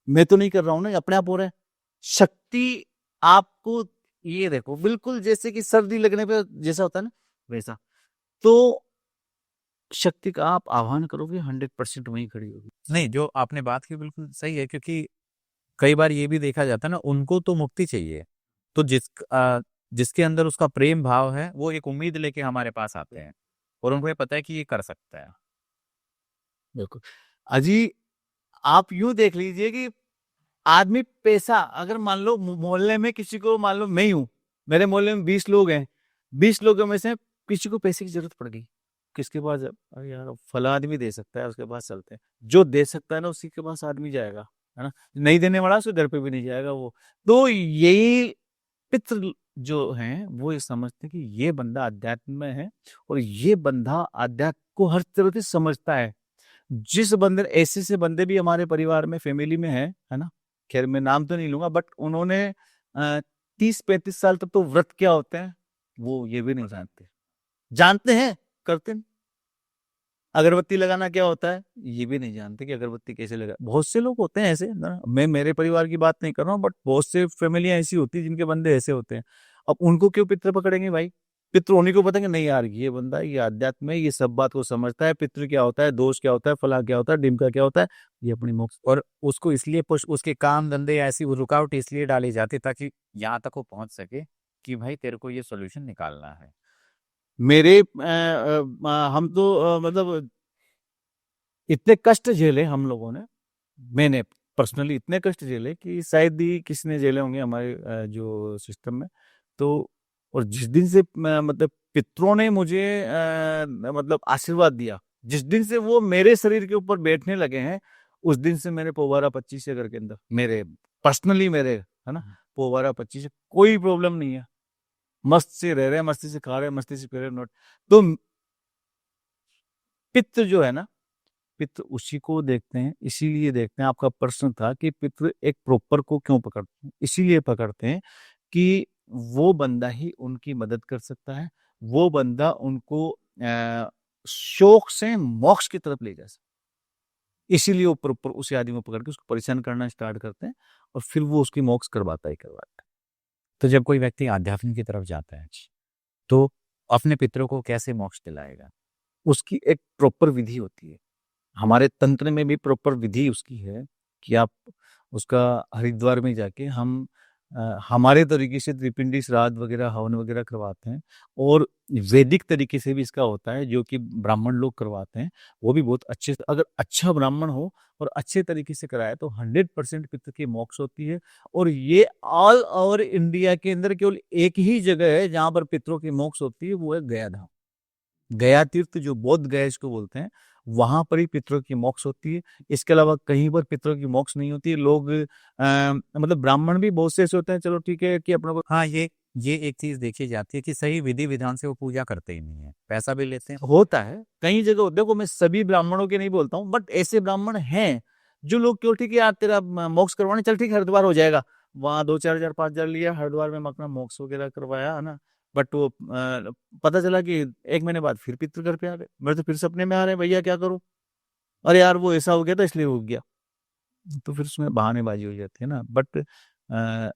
मैं तो नहीं कर रहा हूँ ना, अपने आप हो रहा है। शक्ति आपको, ये देखो बिल्कुल जैसे कि सर्दी लगने पे जैसा होता है ना वैसा, तो शक्ति का आप आह्वान करोगे 100% वहीं खड़ी होगी। नहीं, जो आपने बात की बिल्कुल सही है, क्योंकि कई बार ये भी देखा जाता है ना, उनको तो मुक्ति चाहिए, तो जिसके अंदर उसका प्रेम भाव है वो एक उम्मीद लेके हमारे पास आते हैं और उनको ये पता है कि ये कर सकता है। बिल्कुल अजी, आप यूं देख लीजिए कि आदमी पैसा, अगर मान लो मोहल्ले में किसी को, मान लो मैं ही हूं, मेरे मोहल्ले में 20 लोग हैं, 20 लोगों में से किसी को पैसे की जरूरत पड़ गई, किसके पास अरे यार फला आदमी दे सकता है, उसके पास चलते हैं, जो दे सकता है ना उसी के पास आदमी जाएगा, है ना। नहीं देने वाला उसके घर पे भी नहीं जाएगा वो। तो यही पितृ जो हैं वो ये समझते हैं कि ये बंदा अध्यात्म में है और ये बंदा अध्यात्म को हर तरह से समझता है। जिस बंदे, ऐसे से बंदे भी हमारे परिवार में, फैमिली में है ना, खैर मैं नाम तो नहीं लूंगा, बट उन्होंने 30-35 साल तक तो व्रत क्या होते हैं वो ये भी नहीं जानते, जानते हैं, करते नहीं। अगरबत्ती लगाना क्या होता है ये भी नहीं जानते कि अगरबत्ती कैसे लगा। बहुत से लोग होते हैं ऐसे ना, मैं मेरे परिवार की बात नहीं कर रहा हूँ, बट बहुत से फैमिलियां ऐसी होती है जिनके बंदे ऐसे होते हैं। अब उनको क्यों पितृ पकड़ेंगे भाई? पितृ उन्हीं को पता कि नहीं यार ये बंदा ये आध्यात्म है, ये सब बात को समझता है, पितृ क्या होता है, दोष क्या होता है, फला क्या होता है, डिमका क्या होता है, ये अपनी मोक्ष। और उसको इसलिए पुश उसके काम धंधे या ऐसी रुकावट इसलिए डाली जाती ताकि यहाँ तक वो पहुंच सके कि भाई तेरे को ये सॉल्यूशन निकालना है। मेरे हम तो मतलब इतने कष्ट झेले हम लोगों ने, मैंने पर्सनली इतने कष्ट झेले कि शायद ही किसी ने झेले होंगे हमारे जो सिस्टम में। तो और जिस दिन से मतलब पितरों ने मुझे मतलब आशीर्वाद दिया, जिस दिन से वो मेरे शरीर के ऊपर बैठने लगे हैं, उस दिन से मेरे पोवारा 25 है घर के अंदर, मेरे पर्सनली मेरे, है ना, पोवारा 25 कोई प्रॉब्लम नहीं है, मस्त से रह रहे हैं, मस्ती से खा रहे हैं, मस्ती से पी रहे हैं, नोट। तो पित्र जो है ना, पितृ उसी को देखते हैं, इसीलिए देखते हैं। आपका प्रश्न था कि पितृ एक प्रॉपर को क्यों पकड़ते हैं, इसीलिए पकड़ते हैं कि वो बंदा ही उनकी मदद कर सकता है, वो बंदा उनको शोक से मोक्ष की तरफ ले जा सकता है। इसीलिए वो प्रॉपर उसी आदमी को पकड़ के उसको परेशान करना स्टार्ट करते हैं, और फिर वो उसकी मोक्ष करवाता ही करवाता है। तो जब कोई व्यक्ति आध्यात्म की तरफ जाता है तो अपने पितरों को कैसे मोक्ष दिलाएगा? उसकी एक प्रॉपर विधि होती है, हमारे तंत्र में भी प्रॉपर विधि उसकी है कि आप उसका हरिद्वार में जाके हम हमारे तरीके से त्रिपिंडी श्राद्ध वगैरह हवन वगैरह करवाते हैं, और वैदिक तरीके से भी इसका होता है जो कि ब्राह्मण लोग करवाते हैं। वो भी बहुत अच्छे से, अगर अच्छा ब्राह्मण हो और अच्छे तरीके से कराए तो 100% पितृ की मोक्ष होती है। और ये ऑल ओवर इंडिया के अंदर केवल एक ही जगह है जहां पर पितरों की मोक्ष होती है, वो है गया धाम। गया तीर्थ जो बोध गया इसको बोलते हैं, वहां पर ही पितरों की मोक्ष होती है। इसके अलावा कहीं पर पितरों की मोक्ष नहीं होती है। लोग मतलब ब्राह्मण भी बहुत से ऐसे होते हैं, चलो ठीक है कि अपना हाँ, ये एक चीज देखी जाती है कि सही विधि विधान से वो पूजा करते ही नहीं है, पैसा भी लेते हैं। होता है कई जगह होता है। देखो मैं सभी ब्राह्मणों के नहीं बोलता हूँ, बट ऐसे ब्राह्मण हैं जो लोग क्यों ठीक है यार तेरा मोक्ष करवाने चल, ठीक है हरिद्वार हो जाएगा, वहां 2-4 हजार 5 हजार लिया, हरिद्वार में अपना मोक्ष वगैरह करवाया, है ना। बट वो पता चला कि 1 महीने बाद फिर पितृ घर पे आ गए, मेरे तो फिर सपने में आ रहे हैं, भैया क्या करूं, अरे यार वो ऐसा हो गया था इसलिए हो गया। तो फिर उसमें बहानेबाजी हो जाती है ना। बट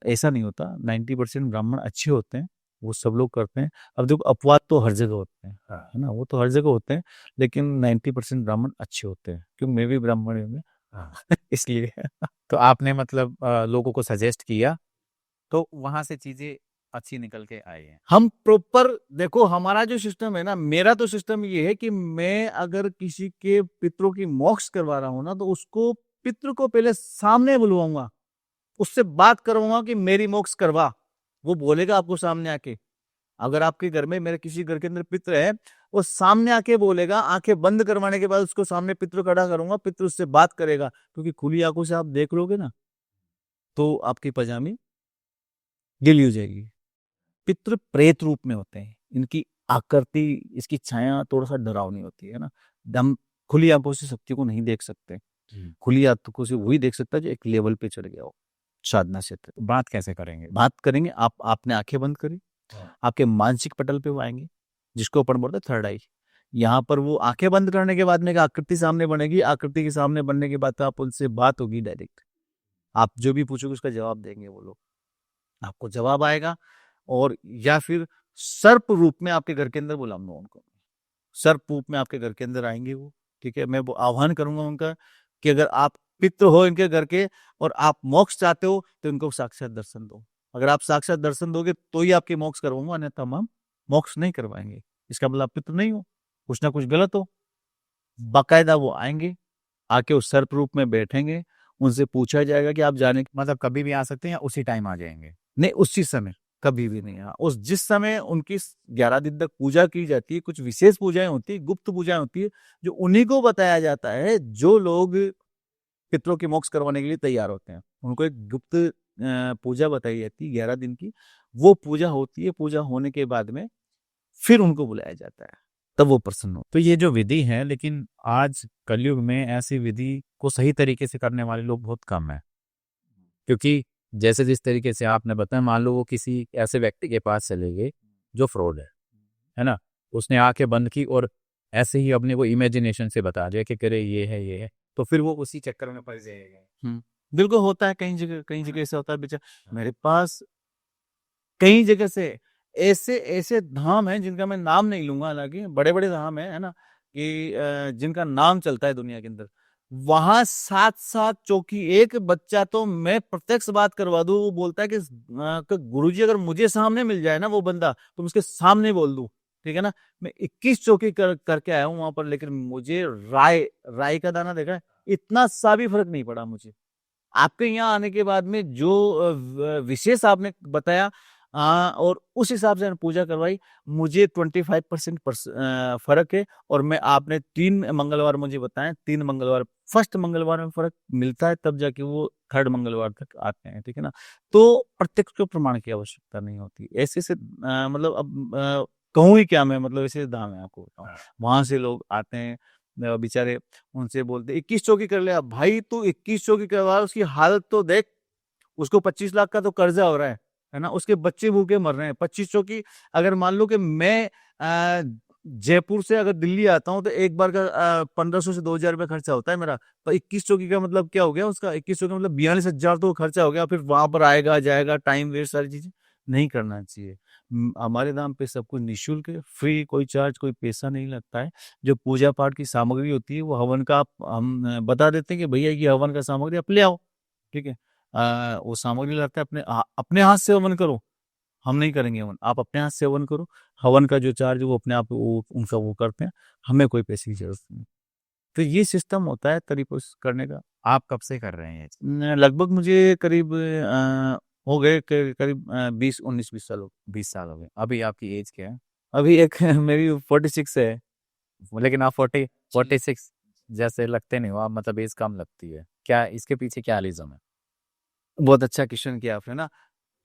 ऐसा नहीं होता, 90% ब्राह्मण अच्छे होते हैं, वो सब लोग करते हैं। अब देखो अपवाद तो हर जगह होते हैं, है ना, वो तो हर जगह होते हैं, लेकिन 90% ब्राह्मण अच्छे होते हैं, क्योंकि मैं भी ब्राह्मण हूँ इसलिए। तो आपने मतलब लोगों को सजेस्ट किया तो वहां से चीजें अच्छी निकल के आई हैं। हम प्रॉपर देखो हमारा जो सिस्टम है ना, मेरा तो सिस्टम ये है कि मैं अगर किसी के पितरों की मोक्ष करवा रहा हूं ना, तो उसको पितृ को पहले सामने बुलवाऊंगा, उससे बात करवाऊंगा कि मेरी मोक्ष करवा। वो बोलेगा आपको सामने आके। अगर आपके घर में, मेरे किसी घर के अंदर पितृ है, वो सामने आके बोलेगा, आंखें बंद करवाने के बाद उसको सामने पितृ खड़ा करूंगा, पितृ उससे बात करेगा, क्योंकि खुली आंखों से आप देख लोगे ना तो आपकी पजामी गीली हो जाएगी। पितृ प्रेत रूप में होते हैं, इनकी आकृति, इसकी छाया थोड़ा सा डरावनी होती है ना। दम खुली आंखों से शक्ति को नहीं देख सकते, खुली आंखों से वही देख सकता है जो एक लेवल पे चढ़ गया हो साधना से। तो बात कैसे करेंगे? बात करेंगे, आपने आंखें बंद करी, आपके मानसिक पटल पे वो आएंगे, जिसको अपन बोलते हैं थर्ड आई। यहाँ पर वो आंखें बंद करने के बाद में एक आकृति सामने बनेगी, आकृति के सामने बनने के बाद आप उनसे बात होगी डायरेक्ट, आप जो भी पूछोगे उसका जवाब देंगे वो लोग, आपको जवाब आएगा। और या फिर सर्प रूप में आपके घर के अंदर बुलाऊंगा उनको, सर्प रूप में आपके घर के अंदर आएंगे वो, ठीक है। मैं वो आह्वान करूंगा उनका कि अगर आप पितृ हो इनके घर के और आप मोक्ष चाहते हो तो इनको साक्षात दर्शन दो। अगर आप साक्षात दर्शन दोगे तो ही आपके मोक्ष करवाऊंगा, अन्यथा हम मोक्ष नहीं करवाएंगे। इसका मतलब आप पितृ नहीं हो, कुछ ना कुछ गलत हो। बाकायदा वो आएंगे, आके उस सर्प रूप में बैठेंगे, उनसे पूछा जाएगा कि आप जाने, मतलब कभी भी आ सकते हैं या उसी टाइम आ जाएंगे? नहीं उसी समय, कभी भी नहीं। हाँ, उस जिस समय उनकी 11 दिन तक पूजा की जाती है, कुछ विशेष पूजाएं होती है, गुप्त पूजाएं होती है, जो उन्हीं को बताया जाता है जो लोग पितरों की मोक्ष करवाने के लिए तैयार होते हैं। उनको एक गुप्त पूजा बताई जाती है 11 दिन की, वो पूजा होती है। पूजा होने के बाद में फिर उनको बुलाया जाता है, तब वो प्रसन्न हो। तो ये जो विधि है, लेकिन आज कलयुग में ऐसी विधि को सही तरीके से करने वाले लोग बहुत कम है। क्योंकि जैसे जिस तरीके से आपने बताया, मान लो वो किसी ऐसे व्यक्ति के पास चले गए जो फ्रॉड है ना, उसने आंखें बंद की और ऐसे ही अपने वो इमेजिनेशन से बता दिया कि करे ये है, तो फिर वो उसी चक्कर में फंस जाएगा। बिल्कुल होता है, कई जगह ऐसा होता है बेचारा। मेरे पास कई जगह से ऐसे ऐसे धाम हैं जिनका मैं नाम नहीं लूंगा, हालांकि बड़े बड़े धाम है ना, कि जिनका नाम चलता है दुनिया के अंदर। वहां साथ साथ चौकी, एक बच्चा तो मैं प्रत्यक्ष बात करवा दूं, वो बोलता है कि गुरुजी अगर मुझे सामने मिल जाए ना वो बंदा, तो मैं उसके सामने बोल दूं, ठीक है ना। मैं 21 चौकी करके आया हूं वहां पर, लेकिन मुझे राय राय का दाना देखा है, इतना सा भी फर्क नहीं पड़ा मुझे। आपके यहाँ आने के बाद में जो विशेष आपने बताया, और उस हिसाब से मैंने पूजा करवाई, मुझे 25% फर्क है। और मैं, आपने 3 मंगलवार मुझे बताएं, 3 मंगलवार, फर्स्ट मंगलवार में फर्क मिलता है, तब जाके वो थर्ड मंगलवार तक आते हैं, ठीक है ना। तो प्रत्यक्ष को प्रमाण की आवश्यकता नहीं होती ऐसे से, मतलब अब कहूँ ही क्या मैं, मतलब ऐसे दाम है आपको बताऊं। वहां से लोग आते हैं बेचारे, उनसे बोलते 21 चौकी कर ले। अब भाई तू 21 चौकी करवा, उसकी हालत तो देख, उसको 25 लाख का तो कर्जा हो रहा है ना, उसके बच्चे भूखे मर रहे हैं। 25 चौकी, अगर मान लो कि मैं जयपुर से अगर दिल्ली आता हूँ तो एक बार का 1500 से 2000 रुपये खर्चा होता है मेरा। तो 21 चौकी का मतलब क्या हो गया उसका, 21 चौकी मतलब 42,000 तो खर्चा हो गया। फिर वहां पर आएगा जाएगा, टाइम वेस्ट, सारी चीजें नहीं करना चाहिए। हमारे दाम पे सब कुछ निःशुल्क है, फ्री, कोई चार्ज, कोई पैसा नहीं लगता है। जो पूजा पाठ की सामग्री होती है वो हवन का, हम बता देते हैं कि भैया ये हवन का सामग्री आप ले आओ, ठीक है। वो सामग्री लाते हैं, अपने हाथ से हवन करो, हम नहीं करेंगे हवन, आप अपने हाथ से हवन करो। हवन का जो चार्ज वो अपने आप वो उनका वो करते हैं, हमें कोई पैसे की जरूरत नहीं। तो ये सिस्टम होता है तरीकों से करने का। आप कब से कर रहे हैं? लगभग मुझे करीब हो गए करीब 20 साल हो गए। 20 साल हो गए। अभी आपकी एज क्या है? अभी एक मेरी 46 है। लेकिन आप 46 जैसे लगते नहीं हो आप, मतलब एज कम लगती है। क्या इसके पीछे क्या रीजन है? बहुत अच्छा क्वेश्चन किया आपने ना।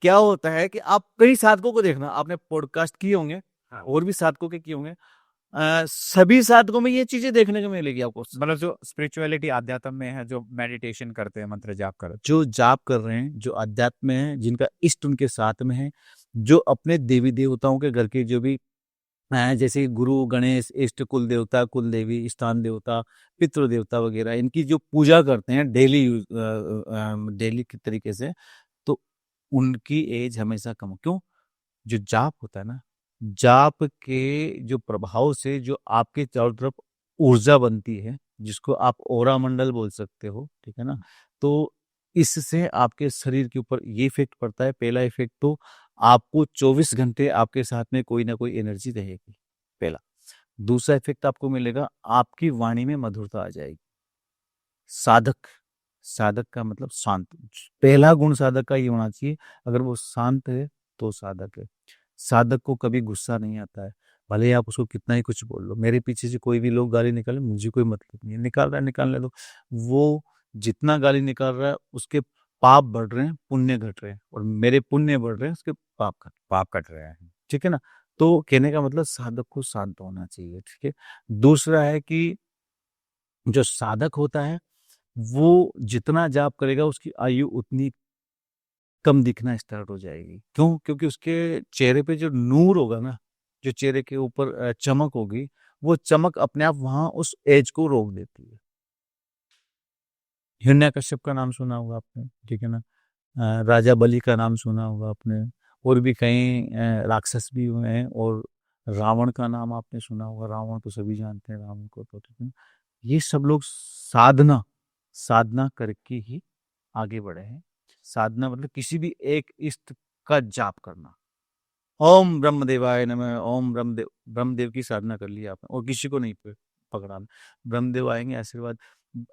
क्या होता है कि आप कई साधकों को देखना, आपने पॉडकास्ट किए होंगे, हाँ। और भी साधकों के किए होंगे, सभी साधकों में ये चीजें देखने को मिलेगी आपको। मतलब जो स्पिरिचुअलिटी आध्यात्म में है, जो मेडिटेशन करते हैं, मंत्र जाप करते जो जाप कर रहे हैं, जो अध्यात्म में है, जिनका इष्ट उनके साथ में है, जो अपने देवी देवताओं के घर के जो भी जैसे गुरु गणेश, इष्ट कुल देवता, कुल देवी, स्थान देवता, पितृ देवता वगैरह, इनकी जो पूजा करते हैं डेली डेली के तरीके से, तो उनकी एज हमेशा कम। क्यों? जो जाप होता है ना, जाप के जो प्रभाव से जो आपके चारों तरफ ऊर्जा बनती है, जिसको आप ओरा मंडल बोल सकते हो, ठीक है ना। तो इससे आपके शरीर के ऊपर ये इफेक्ट पड़ता है। पहला इफेक्ट तो आपको 24 घंटे आपके साथ में कोई ना कोई एनर्जी रहेगी, पहला। दूसरा इफेक्ट आपको मिलेगा, आपकी वाणी में मधुरता आ जाएगी। साधक, साधक का मतलब शांत। पहला गुण साधक का ये होना चाहिए, अगर वो शांत है तो साधक है। साधक को कभी गुस्सा नहीं आता है, भले ही आप उसको कितना ही कुछ बोल लो। मेरे पीछे से कोई भी लोग गाली निकाले, मुझे कोई मतलब नहीं है, निकाल रहा है निकालने दो। वो जितना गाली निकाल रहा है उसके पाप बढ़ रहे हैं, पुण्य घट रहे हैं, और मेरे पुण्य बढ़ रहे हैं, उसके पाप कट रहे हैं, ठीक है ना। तो कहने का मतलब साधक को शांत होना चाहिए, ठीक है। दूसरा है कि जो साधक होता है वो जितना जाप करेगा उसकी आयु उतनी कम दिखना स्टार्ट हो जाएगी। क्यों? क्योंकि उसके चेहरे पे जो नूर होगा ना, जो चेहरे के ऊपर चमक होगी, वो चमक अपने आप वहां उस एज को रोक देती है। हिरण्यकश्यप का नाम सुना होगा आपने, ठीक है ना। राजा बलि का नाम सुना होगा आपने, और भी कई राक्षस भी हुए हैं। और रावण का नाम आपने सुना होगा, रावण तो सभी जानते हैं, रावण को तो, ठीक है ना। ये सब लोग साधना साधना करके ही आगे बढ़े हैं। साधना मतलब किसी भी एक इष्ट का जाप करना। ओम ब्रह्मदेवाय नमः, ओम ब्रह्मदेव की साधना कर ली आपने, और किसी को नहीं पकड़ाना। ब्रह्मदेव आएंगे आशीर्वाद।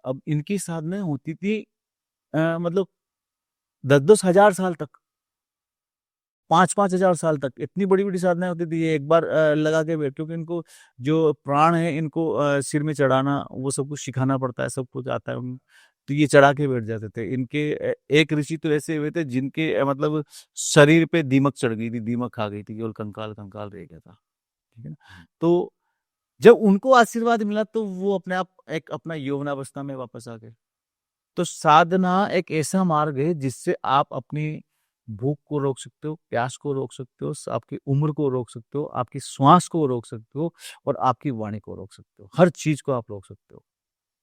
अब इनकी साधना होती थी मतलब 10-10 हजार साल तक, 5-5 हजार साल तक, इतनी बड़ी बड़ी साधनाएं होती थी। ये एक बार लगा के बैठ, क्योंकि इनको जो प्राण है इनको सिर में चढ़ाना, वो सब कुछ सिखाना पड़ता है, सब कुछ आता है उनको। तो ये चढ़ा के बैठ जाते थे। इनके एक ऋषि तो ऐसे हुए थे जिनके मतलब शरीर पे दीमक चढ़ गई थी, दीमक खा गई थी, केवल कंकाल कंकाल रह गया था, ठीक है ना। तो जब उनको आशीर्वाद मिला तो वो अपने आप एक अपना यौवनावस्था में वापस आ गए। तो साधना एक ऐसा मार्ग है जिससे आप अपनी भूख को रोक सकते हो, प्यास को रोक सकते हो, आपकी उम्र को रोक सकते हो, आपकी श्वास को रोक सकते हो और आपकी वाणी को रोक सकते हो। हर चीज़ को आप रोक सकते हो।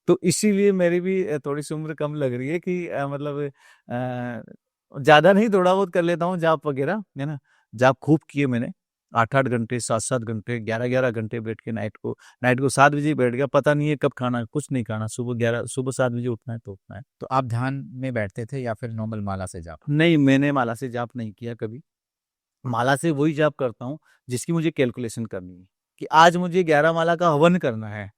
तो इसीलिए मेरी भी थोड़ी-सी उम्र कम लग रही है कि मतलब ज़्यादा नहीं, थोड़ा बहुत कर लेता हूँ जाप वगैरह, है ना? जाप खूब किए मैंने, 8-8 घंटे, 7-7 घंटे, 11-11 घंटे बैठ के नाइट को 7 बजे ही बैठ गया, पता नहीं है कब खाना है, कुछ नहीं खाना, सुबह 7 बजे उठना है तो उठना है। तो आप ध्यान में बैठते थे या फिर नॉर्मल माला से जाप? नहीं, मैंने माला से जाप नहीं किया कभी। माला से वही जाप करता हूँ जिसकी मुझे कैलकुलेशन करनी है कि आज मुझे 11 माला का हवन करना है,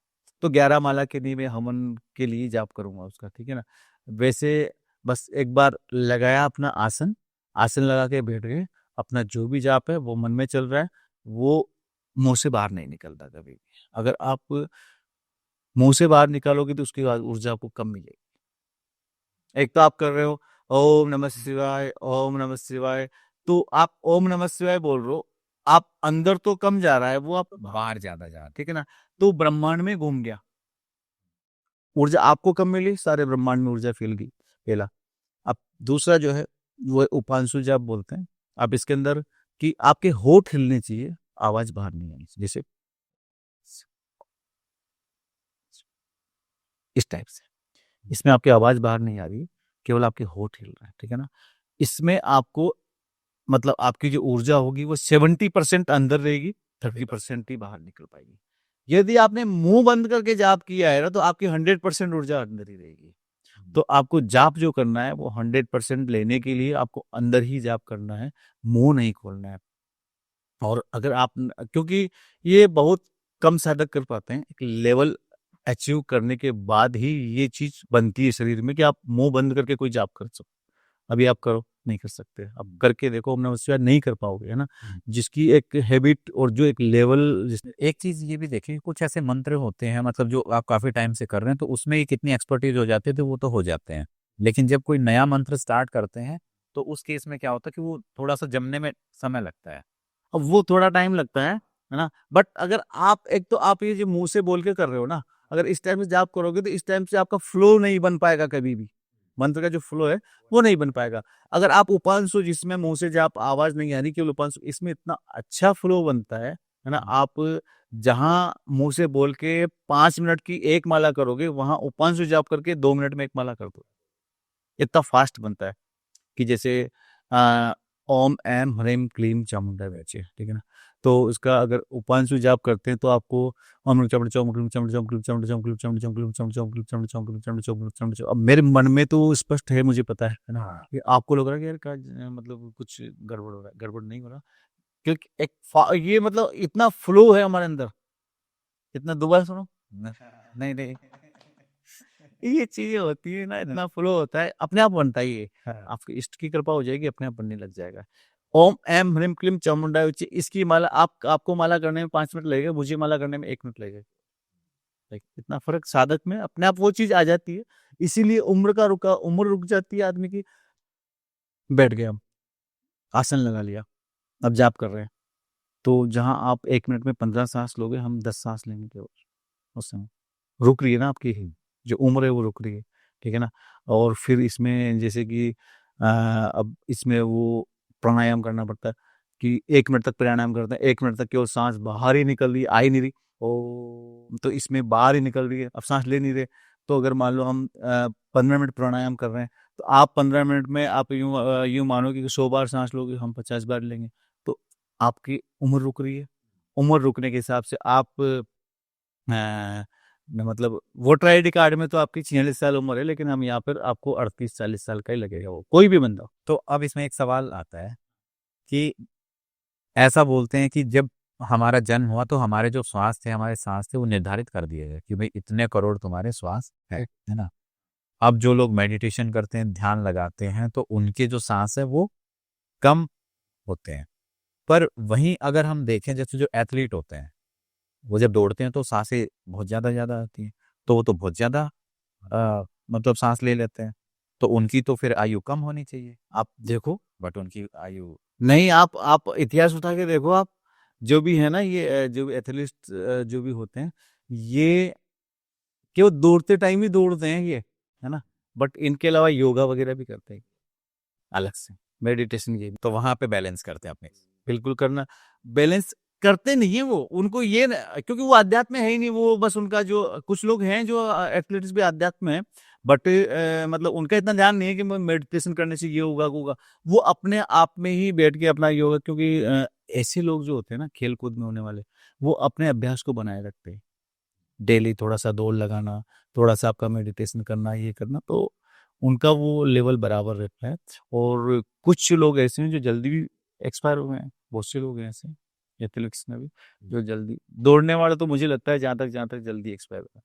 तो 11 माला के लिए मैं हवन के लिए जाप करूँगा उसका, ठीक है ना? वैसे बस एक बार लगाया अपना आसन, आसन लगा के बैठ गए, अपना जो भी जाप है वो मन में चल रहा है, वो मुँह से बाहर नहीं निकलता कभी भी। अगर आप मुँह से बाहर निकालोगे तो उसकी बाद ऊर्जा आपको कम मिलेगी। एक तो आप कर रहे हो ओम नमः शिवाय, ओम नमः शिवाय, तो आप ओम नमः शिवाय बोल रहे हो, आप अंदर तो कम जा रहा है, वो आप बाहर ज़्यादा जा रहा ठीक है ना? तो ब्रह्मांड में घूम गया। ऊर्जा आपको कम मिली, सारे ब्रह्मांड में ऊर्जा फैल गई, पहला। अब दूसरा जो है, वो उपांशु जाप बोलते हैं। आप इसके अंदर कि आपके होंठ हिलने चाहिए, आवाज बाहर नहीं आनी चाहिए। जैसे इस टाइप से। इसमें आपकी आवाज बाहर नहीं आ रही है, केवल आपके होंठ हिल रहे हैं, ठीक है ना? इसमें आपको मतलब आपकी जो ऊर्जा होगी वो 70% अंदर रहेगी, 30% ही बाहर निकल पाएगी। यदि आपने मुंह बंद करके जाप किया है ना, तो आपकी 100% ऊर्जा अंदर ही रहेगी। तो आपको जाप जो करना है वो 100% लेने के लिए आपको अंदर ही जाप करना है, मुंह नहीं खोलना है। और अगर आप क्योंकि ये बहुत कम साधक कर पाते हैं, एक लेवल अचीव करने के बाद ही ये चीज बनती है शरीर में कि आप मुंह बंद करके कोई जाप कर सकते। अभी आप करो, नहीं कर सकते। अब करके देखो, ओम नमः शिवाय नहीं कर पाओगे, है ना? जिसकी एक हैबिट और जो एक लेवल एक चीज़ ये भी देखिए, कुछ ऐसे मंत्र होते हैं मतलब जो आप काफ़ी टाइम से कर रहे हैं तो उसमें ही कितनी एक्सपर्टीज हो जाती है तो वो तो हो जाते हैं। लेकिन जब कोई नया मंत्र स्टार्ट करते हैं तो उस केस में क्या होता है कि वो थोड़ा-सा जमने में समय लगता है। अब वो थोड़ा टाइम लगता है ना? बट अगर आप एक तो आप ये जो मुँह से बोल के कर रहे हो ना, अगर इस टाइम से जाप करोगे तो इस टाइम से आपका फ्लो नहीं बन पाएगा कभी भी। मंत्र का जो फ्लो है, वो नहीं बन पाएगा। अगर आप उपांशु जिसमें मुँह से जाप आवाज़ नहीं आ रही, केवल उपांशु, इसमें इतना अच्छा फ्लो बनता है ना? आप जहाँ मुँह से बोल के 5 मिनट की 1 माला करोगे, वहाँ उपांशु जाप करके 2 मिनट में 1 माला कर दो। इतना फास्ट बनता है। कि जैसे अ, ओम ऐम ह्रीम क्लीम चामुंडा वैचे, ठीक है ना? तो उसका अगर उपांशु जाप करते हैं तो आपको ओम चमड़ चम क्लीम चमड़ चम क्लीम चमड़ चम क्लीम चमड़ चम क्लीम चमड़ चम क्लीम चमड़ चम क्लीम चमड़ चम चमड़ चम। अब मेरे मन में तो स्पष्ट है, मुझे पता है ना? कि आपको लग रहा है कि यार मतलब कुछ गड़बड़ हो रहा है, गड़बड़ नहीं हो रहा, क्योंकि ये मतलब इतना फ्लो है हमारे अंदर। इतना दोबारा सुनो। नहीं, नहीं। ये चीजें होती है ना, इतना फ्लो होता है, अपने आप बनता ही है। आपकी इष्ट की कृपा हो जाएगी, अपने आप बनने लग जाएगा। ओम ऐम ह्रीम क्लीम चामुंडाय उच्ची, इसकी माला आपको माला करने में 5 मिनट लगेगा, मुझे माला करने में 1 मिनट लगेगा। इतना फर्क साधक में अपने आप वो चीज आ जाती है। इसीलिए उम्र रुक जाती है आदमी की। बैठ गए हम, आसन लगा लिया, अब जाप कर रहे हैं, तो जहां आप 1 मिनट में 15 सांस लोगे, हम 10 सांस लेंगे केवल उस समय। रुक रही है ना आपकी जो उम्र है, वो रुक रही है, ठीक है ना? और फिर इसमें जैसे कि अब इसमें वो प्राणायाम करना पड़ता है कि 1 मिनट तक प्राणायाम करते हैं, 1 मिनट तक केवल सांस बाहर ही निकल रही है, आ ही नहीं रही। ओ, तो इसमें बाहर ही निकल रही है, अब सांस ले नहीं रहे। तो अगर मान लो हम 15 मिनट प्राणायाम कर रहे हैं, तो आप 15 मिनट में आप यूं मानो कि 100 बार सांस लोगे, हम 50 बार लेंगे। तो आपकी उम्र रुक रही है। उम्र रुकने के हिसाब से आप मतलब वोटर आईडी कार्ड में तो आपकी 46 साल उम्र है, लेकिन हम यहाँ पर आपको 38-40 साल का ही लगेगा, वो कोई भी बंदा हो। तो अब इसमें एक सवाल आता है कि ऐसा बोलते हैं कि जब हमारा जन्म हुआ तो हमारे जो श्वास थे, हमारे सांस थे, वो निर्धारित कर दिए गए कि भाई इतने करोड़ तुम्हारे श्वास है ना? अब जो लोग मेडिटेशन करते हैं, ध्यान लगाते हैं, तो उनके जो सांस है वो कम होते हैं। पर वहीं अगर हम देखें, जैसे जो एथलीट होते हैं, वो जब दौड़ते हैं तो सांसें बहुत ज़्यादा आती हैं, तो वो तो बहुत ज़्यादा मतलब सांस ले लेते हैं, तो उनकी तो फिर आयु कम होनी चाहिए, आप देखो, बट उनकी आयु नहीं, आप इतिहास उठा के देखो, आप जो भी है ना, ये जो भी एथलीट जो भी होते हैं, ये केवल दौड़ते टाइम ही दौड़ते हैं ये, है ना? बट इनके अलावा योगा वगैरह भी करते हैं अलग से। मेडिटेशन ये तो वहां पे बैलेंस करते हैं अपने। बिल्कुल करना। बैलेंस करते नहीं है वो, उनको ये क्योंकि वो अध्यात्म है ही नहीं, वो बस उनका जो कुछ लोग हैं जो एथलीट्स भी अध्यात्म है, बट मतलब उनका इतना ध्यान नहीं है कि मैं मेडिटेशन करने से ये होगा वो होगा। वो अपने आप में ही बैठ के अपना योगा, क्योंकि ऐसे लोग जो होते हैं ना खेल कूद में होने वाले, वो अपने अभ्यास को बनाए रखते हैं। डेली थोड़ा सा दौड़ लगाना, थोड़ा सा आपका मेडिटेशन करना, ये करना, तो उनका वो लेवल बराबर रहता है। और कुछ लोग ऐसे हैं जो जल्दी भी एक्सपायर हुए हैं, बहुत से लोग हैं ऐसे एथलेटिक्स में भी जो जल्दी, दौड़ने वाले तो मुझे लगता है जहाँ तक जल्दी एक्सपायर हुआ।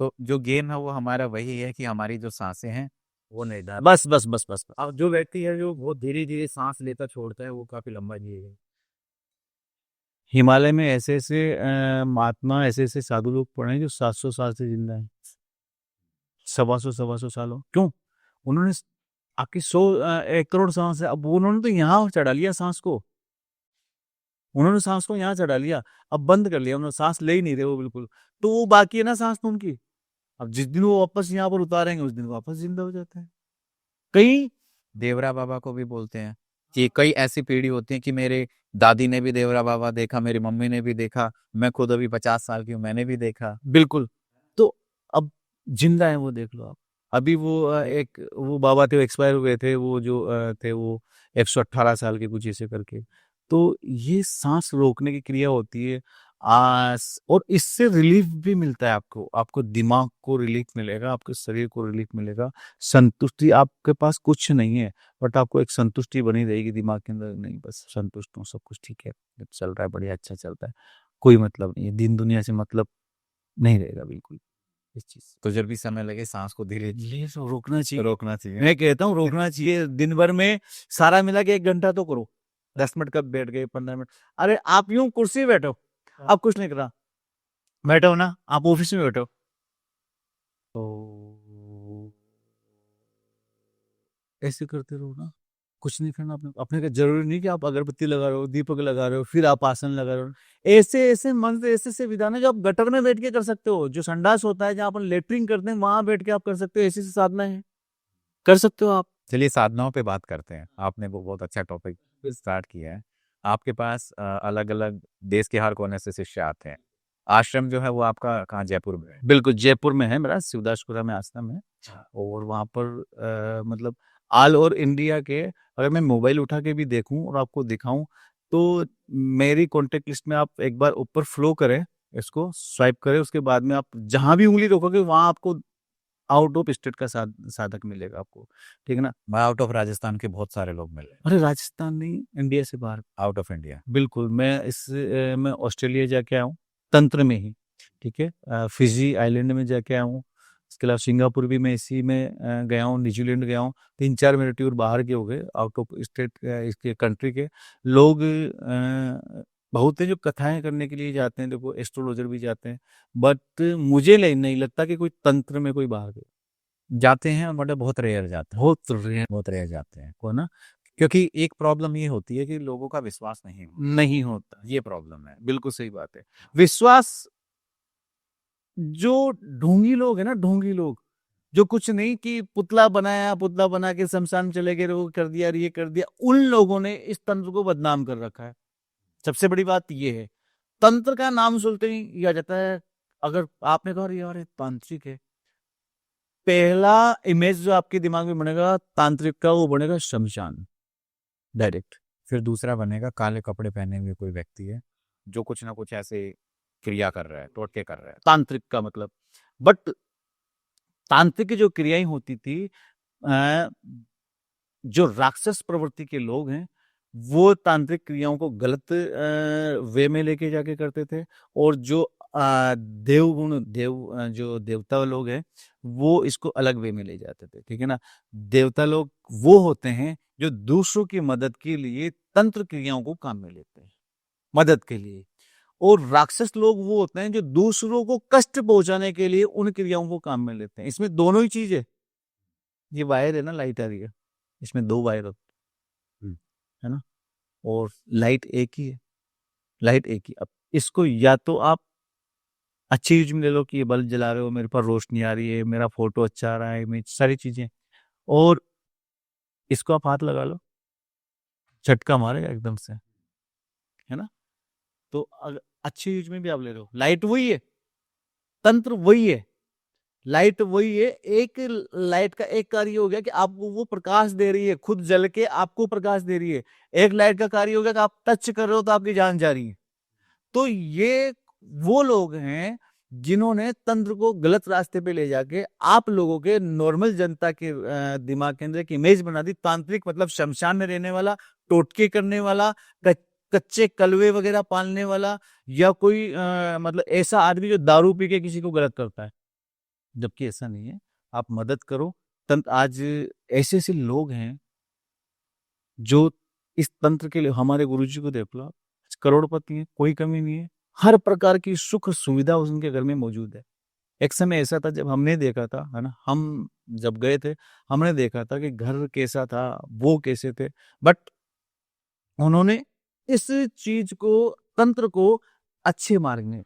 तो जो गेम है वो हमारा वही है कि हमारी जो सांसें हैं वो निर्धारित। बस बस बस बस बस। अब जो व्यक्ति है जो बहुत धीरे धीरे सांस लेता छोड़ता है वो काफी लंबा जिएगा। हिमालय में ऐसे ऐसे महात्मा, ऐसे ऐसे साधु लोग पड़े हैं जो 700 साल से जिंदा हैं, 125 सालों। क्यों? उन्होंने आपकी 1 करोड़ सांस है, अब उन्होंने तो यहाँ चढ़ा लिया सांस को, उन्होंने सांस को यहाँ चढ़ा लिया, अब बंद कर लिया, उन्होंने सांस ले ही नहीं रहे वो बिल्कुल। तो वो बाकी है ना सांस तो उनकी, अब जिस दिन वो वापस यहाँ पर उतारेंगे उस दिन वापस जिंदा हो जाते हैं। कई देवरा बाबा को भी बोलते हैं कि कई ऐसी पीढ़ी होती है कि मेरे दादी ने भी देवरा बाबा देखा, मेरी मम्मी ने भी देखा, मैं खुद अभी 50 साल की हूँ, मैंने भी देखा। बिल्कुल। तो अब जिंदा है वो, देख लो आप। अभी वो एक वो बाबा थे, एक्सपायर हुए थे, वो जो थे वो 118 साल के कुछ ऐसे करके। तो ये सांस रोकने की क्रिया होती है और इससे रिलीफ भी मिलता है आपको, आपको दिमाग को रिलीफ मिलेगा, आपके शरीर को रिलीफ मिलेगा, संतुष्टि। आपके पास कुछ नहीं है बट आपको एक संतुष्टि बनी रहेगी दिमाग के अंदर, नहीं बस संतुष्ट हूँ, सब कुछ ठीक है, चल रहा है बढ़िया, अच्छा चलता है, कोई मतलब नहीं है, दिन दुनिया से मतलब नहीं रहेगा बिल्कुल इस चीज से। तो जब भी समय लगे सांस को धीरे ये तो रोकना चाहिए, रोकना चाहिए। मैं कहता हूँ रोकना चाहिए। दिन भर में सारा मिला के 1 घंटा तो करो, 10 मिनट कब बैठ गए, 15 मिनट। अरे आप यूं कुर्सी पे बैठो, आप कुछ नहीं करा, बैठो ना, आप ऑफिस में बैठो तो ऐसे करते रहो ना, कुछ नहीं करना अपने अपने का। जरूरी नहीं कि आप अगरबत्ती लगा रहे हो, दीपक लगा रहे हो, फिर आप आसन लगा रहे हो। ऐसे ऐसे मन से ऐसे ऐसे विधान है जो आप गटर में बैठ के कर सकते हो, जो संडास होता है जहाँ अपन लेटरिंग करते हैं वहां बैठ के आप कर सकते हो, ऐसी ऐसी साधना है, कर सकते हो आप। चलिए साधनाओं पे बात करते हैं। आपने वो बहुत अच्छा टॉपिक स्टार्ट किया है। आपके पास अलग अलग देश के हर कोने से शिष्य आते हैं। आश्रम जो है वो आपका कहाँ, जयपुर में है? बिल्कुल जयपुर में है मेरा, शिवदासपुरा में आश्रम है। और वहाँ पर मतलब ऑल ओवर इंडिया के, अगर मैं मोबाइल उठा के भी देखूं और आपको दिखाऊं तो मेरी कॉन्टेक्ट लिस्ट में आप एक बार ऊपर फ्लो करें, इसको स्वाइप करें, उसके बाद में आप जहां भी उंगली रखोगे वहां आपको आउट ऑफ स्टेट का साधक मिलेगा आपको, ठीक है ना। मैं आउट ऑफ राजस्थान के बहुत सारे लोग मिले, अरे राजस्थान नहीं, इंडिया से बाहर। Out of India. बिल्कुल। मैं ऑस्ट्रेलिया जाके आया हूँ तंत्र में ही, ठीक है। फिजी आइलैंड में जाके आया हूँ, इसके अलावा सिंगापुर भी मैं इसी में गया हूँ, न्यूजीलैंड गया हूँ। 3-4 मेरे टूर बाहर के हो गए, आउट ऑफ स्टेट इसके कंट्री के लोग बहुत है जो कथाएं करने के लिए जाते हैं, देखो एस्ट्रोलॉजर भी जाते हैं, बट मुझे नहीं लगता कि कोई तंत्र में कोई बाहर गए। जाते हैं मतलब बहुत रेयर जाते हैं, बहुत रेयर जाते हैं को ना क्योंकि एक प्रॉब्लम ये होती है कि लोगों का विश्वास नहीं होता। नहीं होता, ये प्रॉब्लम है। बिल्कुल सही बात है। विश्वास, जो ढोंगी लोग है ना, ढोंगी लोग जो कुछ नहीं कि पुतला बनाया, पुतला बना के शमशान चले गए, वो कर दिया, ये कर दिया, उन लोगों ने इस तंत्र को बदनाम कर रखा है। सबसे बड़ी बात ये है, तंत्र का नाम सुनते ही ये आ जाता है, अगर आपने कहा यार ये तांत्रिक है, पहला इमेज जो आपके दिमाग में बनेगा तांत्रिक का वो बनेगा शमशान, डायरेक्ट। फिर दूसरा बनेगा काले कपड़े पहने हुए कोई व्यक्ति है जो कुछ ना कुछ ऐसे क्रिया कर रहा है, टोटके कर रहा है। तांत्रिक का मतलब, बट तांत्रिक की जो क्रियाएं होती थी, अ, जो राक्षस प्रवृत्ति के लोग हैं वो तांत्रिक क्रियाओं को गलत वे में लेके जाके करते थे। और जो देवगुण जो देवता लोग हैं वो इसको अलग वे में ले जाते थे, ठीक है ना। देवता लोग वो होते हैं जो दूसरों की मदद के लिए तंत्र क्रियाओं को काम में लेते हैं, मदद के लिए। और राक्षस लोग वो होते हैं जो दूसरों को कष्ट पहुंचाने के लिए उन क्रियाओं को काम में लेते हैं। इसमें दोनों ही चीज है। ये वायर है ना, लाइट आ रही है, इसमें 2 वायर होते हैं, है ना, और लाइट एक ही है, लाइट एक ही। अब इसको या तो आप अच्छी यूज में ले लो कि ये बल्ब जला रहे हो, मेरे पास रोशनी आ रही है, मेरा फोटो अच्छा आ रहा है, मेरी सारी चीजें, और इसको आप हाथ लगा लो, झटका मारेगा एकदम से, है ना। तो अच्छे यूज में भी आप ले रहे हो, लाइट वही है, तंत्र वही है, लाइट वही है। एक लाइट का एक कार्य हो गया कि आपको वो प्रकाश दे रही है, खुद जल के आपको प्रकाश दे रही है। एक लाइट का कार्य हो गया कि आप टच कर रहे हो तो आपकी जान जा रही है। तो ये वो लोग हैं जिन्होंने तंत्र को गलत रास्ते पे ले जाके आप लोगों के नॉर्मल जनता के दिमाग के अंदर एक इमेज बना दी। तांत्रिक मतलब शमशान में रहने वाला, टोटके करने वाला, कच्चे कलवे वगैरह पालने वाला, या कोई मतलब ऐसा आदमी जो दारू पी के किसी को गलत करता है, जबकि ऐसा नहीं है। आप मदद करो। तंत्र आज ऐसे ऐसे लोग हैं जो इस तंत्र के लिए, हमारे गुरुजी को देख लो आप, करोड़पति हैं, कोई कमी नहीं है, हर प्रकार की सुख सुविधा उनके घर में मौजूद है। एक समय ऐसा था जब हमने देखा था, है ना, हम जब गए थे हमने देखा था कि घर कैसा था, वो कैसे थे, बट उन्होंने इस चीज को, तंत्र को अच्छे मार्ग में,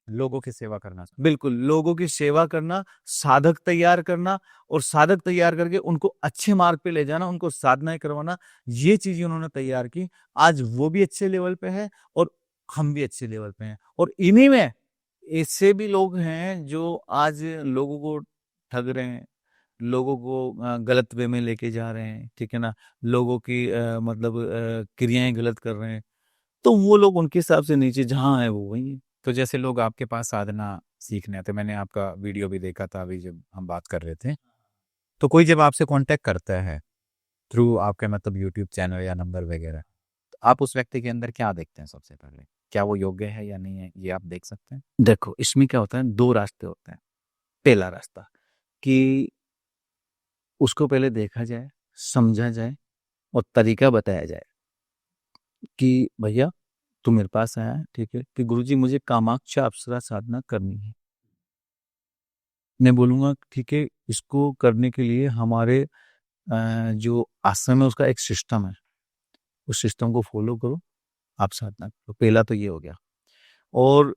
लोगों की सेवा करना। बिल्कुल लोगों की सेवा करना, साधक तैयार करना, और साधक तैयार करके उनको अच्छे मार्ग पे ले जाना, उनको साधनाएं करवाना, ये चीजें उन्होंने तैयार की। आज वो भी अच्छे लेवल पे है और हम भी अच्छे लेवल पे हैं। और इन्हीं में ऐसे भी लोग हैं जो आज लोगों को ठग रहे हैं, लोगों को गलत वे में लेके जा रहे हैं, ठीक है ना, लोगों की मतलब क्रियाएं गलत कर रहे हैं। तो वो लोग उनके हिसाब से नीचे जहाँ है वो वही है। तो जैसे लोग आपके पास साधना सीखने आते, मैंने आपका वीडियो भी देखा था अभी जब हम बात कर रहे थे, तो कोई जब आपसे कांटेक्ट करता है थ्रू आपके मतलब यूट्यूब चैनल या नंबर वगैरह, तो आप उस व्यक्ति के अंदर क्या देखते हैं सबसे पहले? क्या वो योग्य है या नहीं है, ये आप देख सकते हैं? देखो इसमें क्या होता है, दो रास्ते होते हैं। पहला रास्ता कि उसको पहले देखा जाए, समझा जाए और तरीका बताया जाए कि भैया तू मेरे पास आया है, ठीक है, कि गुरुजी मुझे कामाक्षा अप्सरा साधना करनी है। मैं बोलूंगा ठीक है, इसको करने के लिए हमारे जो आश्रम है उसका एक सिस्टम है, उस सिस्टम को फॉलो करो, आप साधना करो। पहला तो ये हो गया। और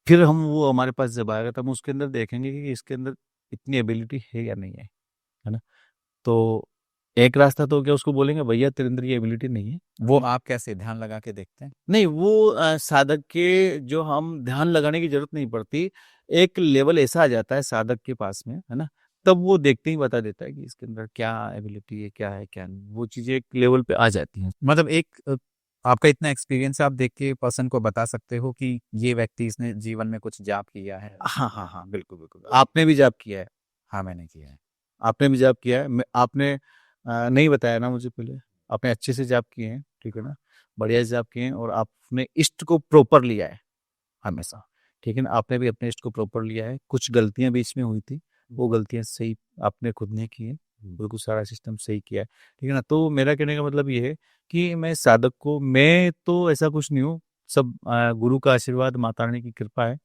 फिर हम, वो हमारे पास जब आएगा तब हम उसके अंदर देखेंगे कि इसके अंदर इतनी एबिलिटी है या नहीं है ना। तो एक रास्ता तो क्या, उसको बोलेंगे भैया तेरे अंदर ये एबिलिटी नहीं है। वो आप कैसे ध्यान लगा के देखते हैं? नहीं, वो साधक के जो, हम ध्यान लगाने की जरूरत नहीं पड़ती, एक लेवल ऐसा आ जाता है साधक के पास में, है ना, तब वो देखते ही बता देता है कि इसके अंदर क्या एबिलिटी है क्या नहीं, वो चीजें एक लेवल पे आ जाती हैं। मतलब एक आपका इतना एक्सपीरियंस है, आप देख के पर्सन को बता सकते हो कि ये व्यक्ति इसने जीवन में कुछ जाप किया है? हाँ हाँ हाँ, बिल्कुल बिल्कुल। आपने भी जाप किया है? हाँ, मैंने किया है। आपने भी जाप किया है? आपने नहीं बताया ना मुझे पहले, आपने अच्छे से जाप किए हैं, ठीक है ना, बढ़िया से जाप किए हैं, और आपने इष्ट को प्रॉपर लिया है हमेशा, ठीक है ना, आपने भी अपने इष्ट को प्रॉपर लिया है। कुछ गलतियां बीच में हुई थी, वो गलतियां सही आपने खुद ने की है, बिल्कुल सारा सिस्टम सही किया है, ठीक है ना। तो मेरा कहने का मतलब ये है कि मैं साधक को, मैं तो ऐसा कुछ नहीं हूँ, सब गुरु का आशीर्वाद, माता रानी की कृपा है,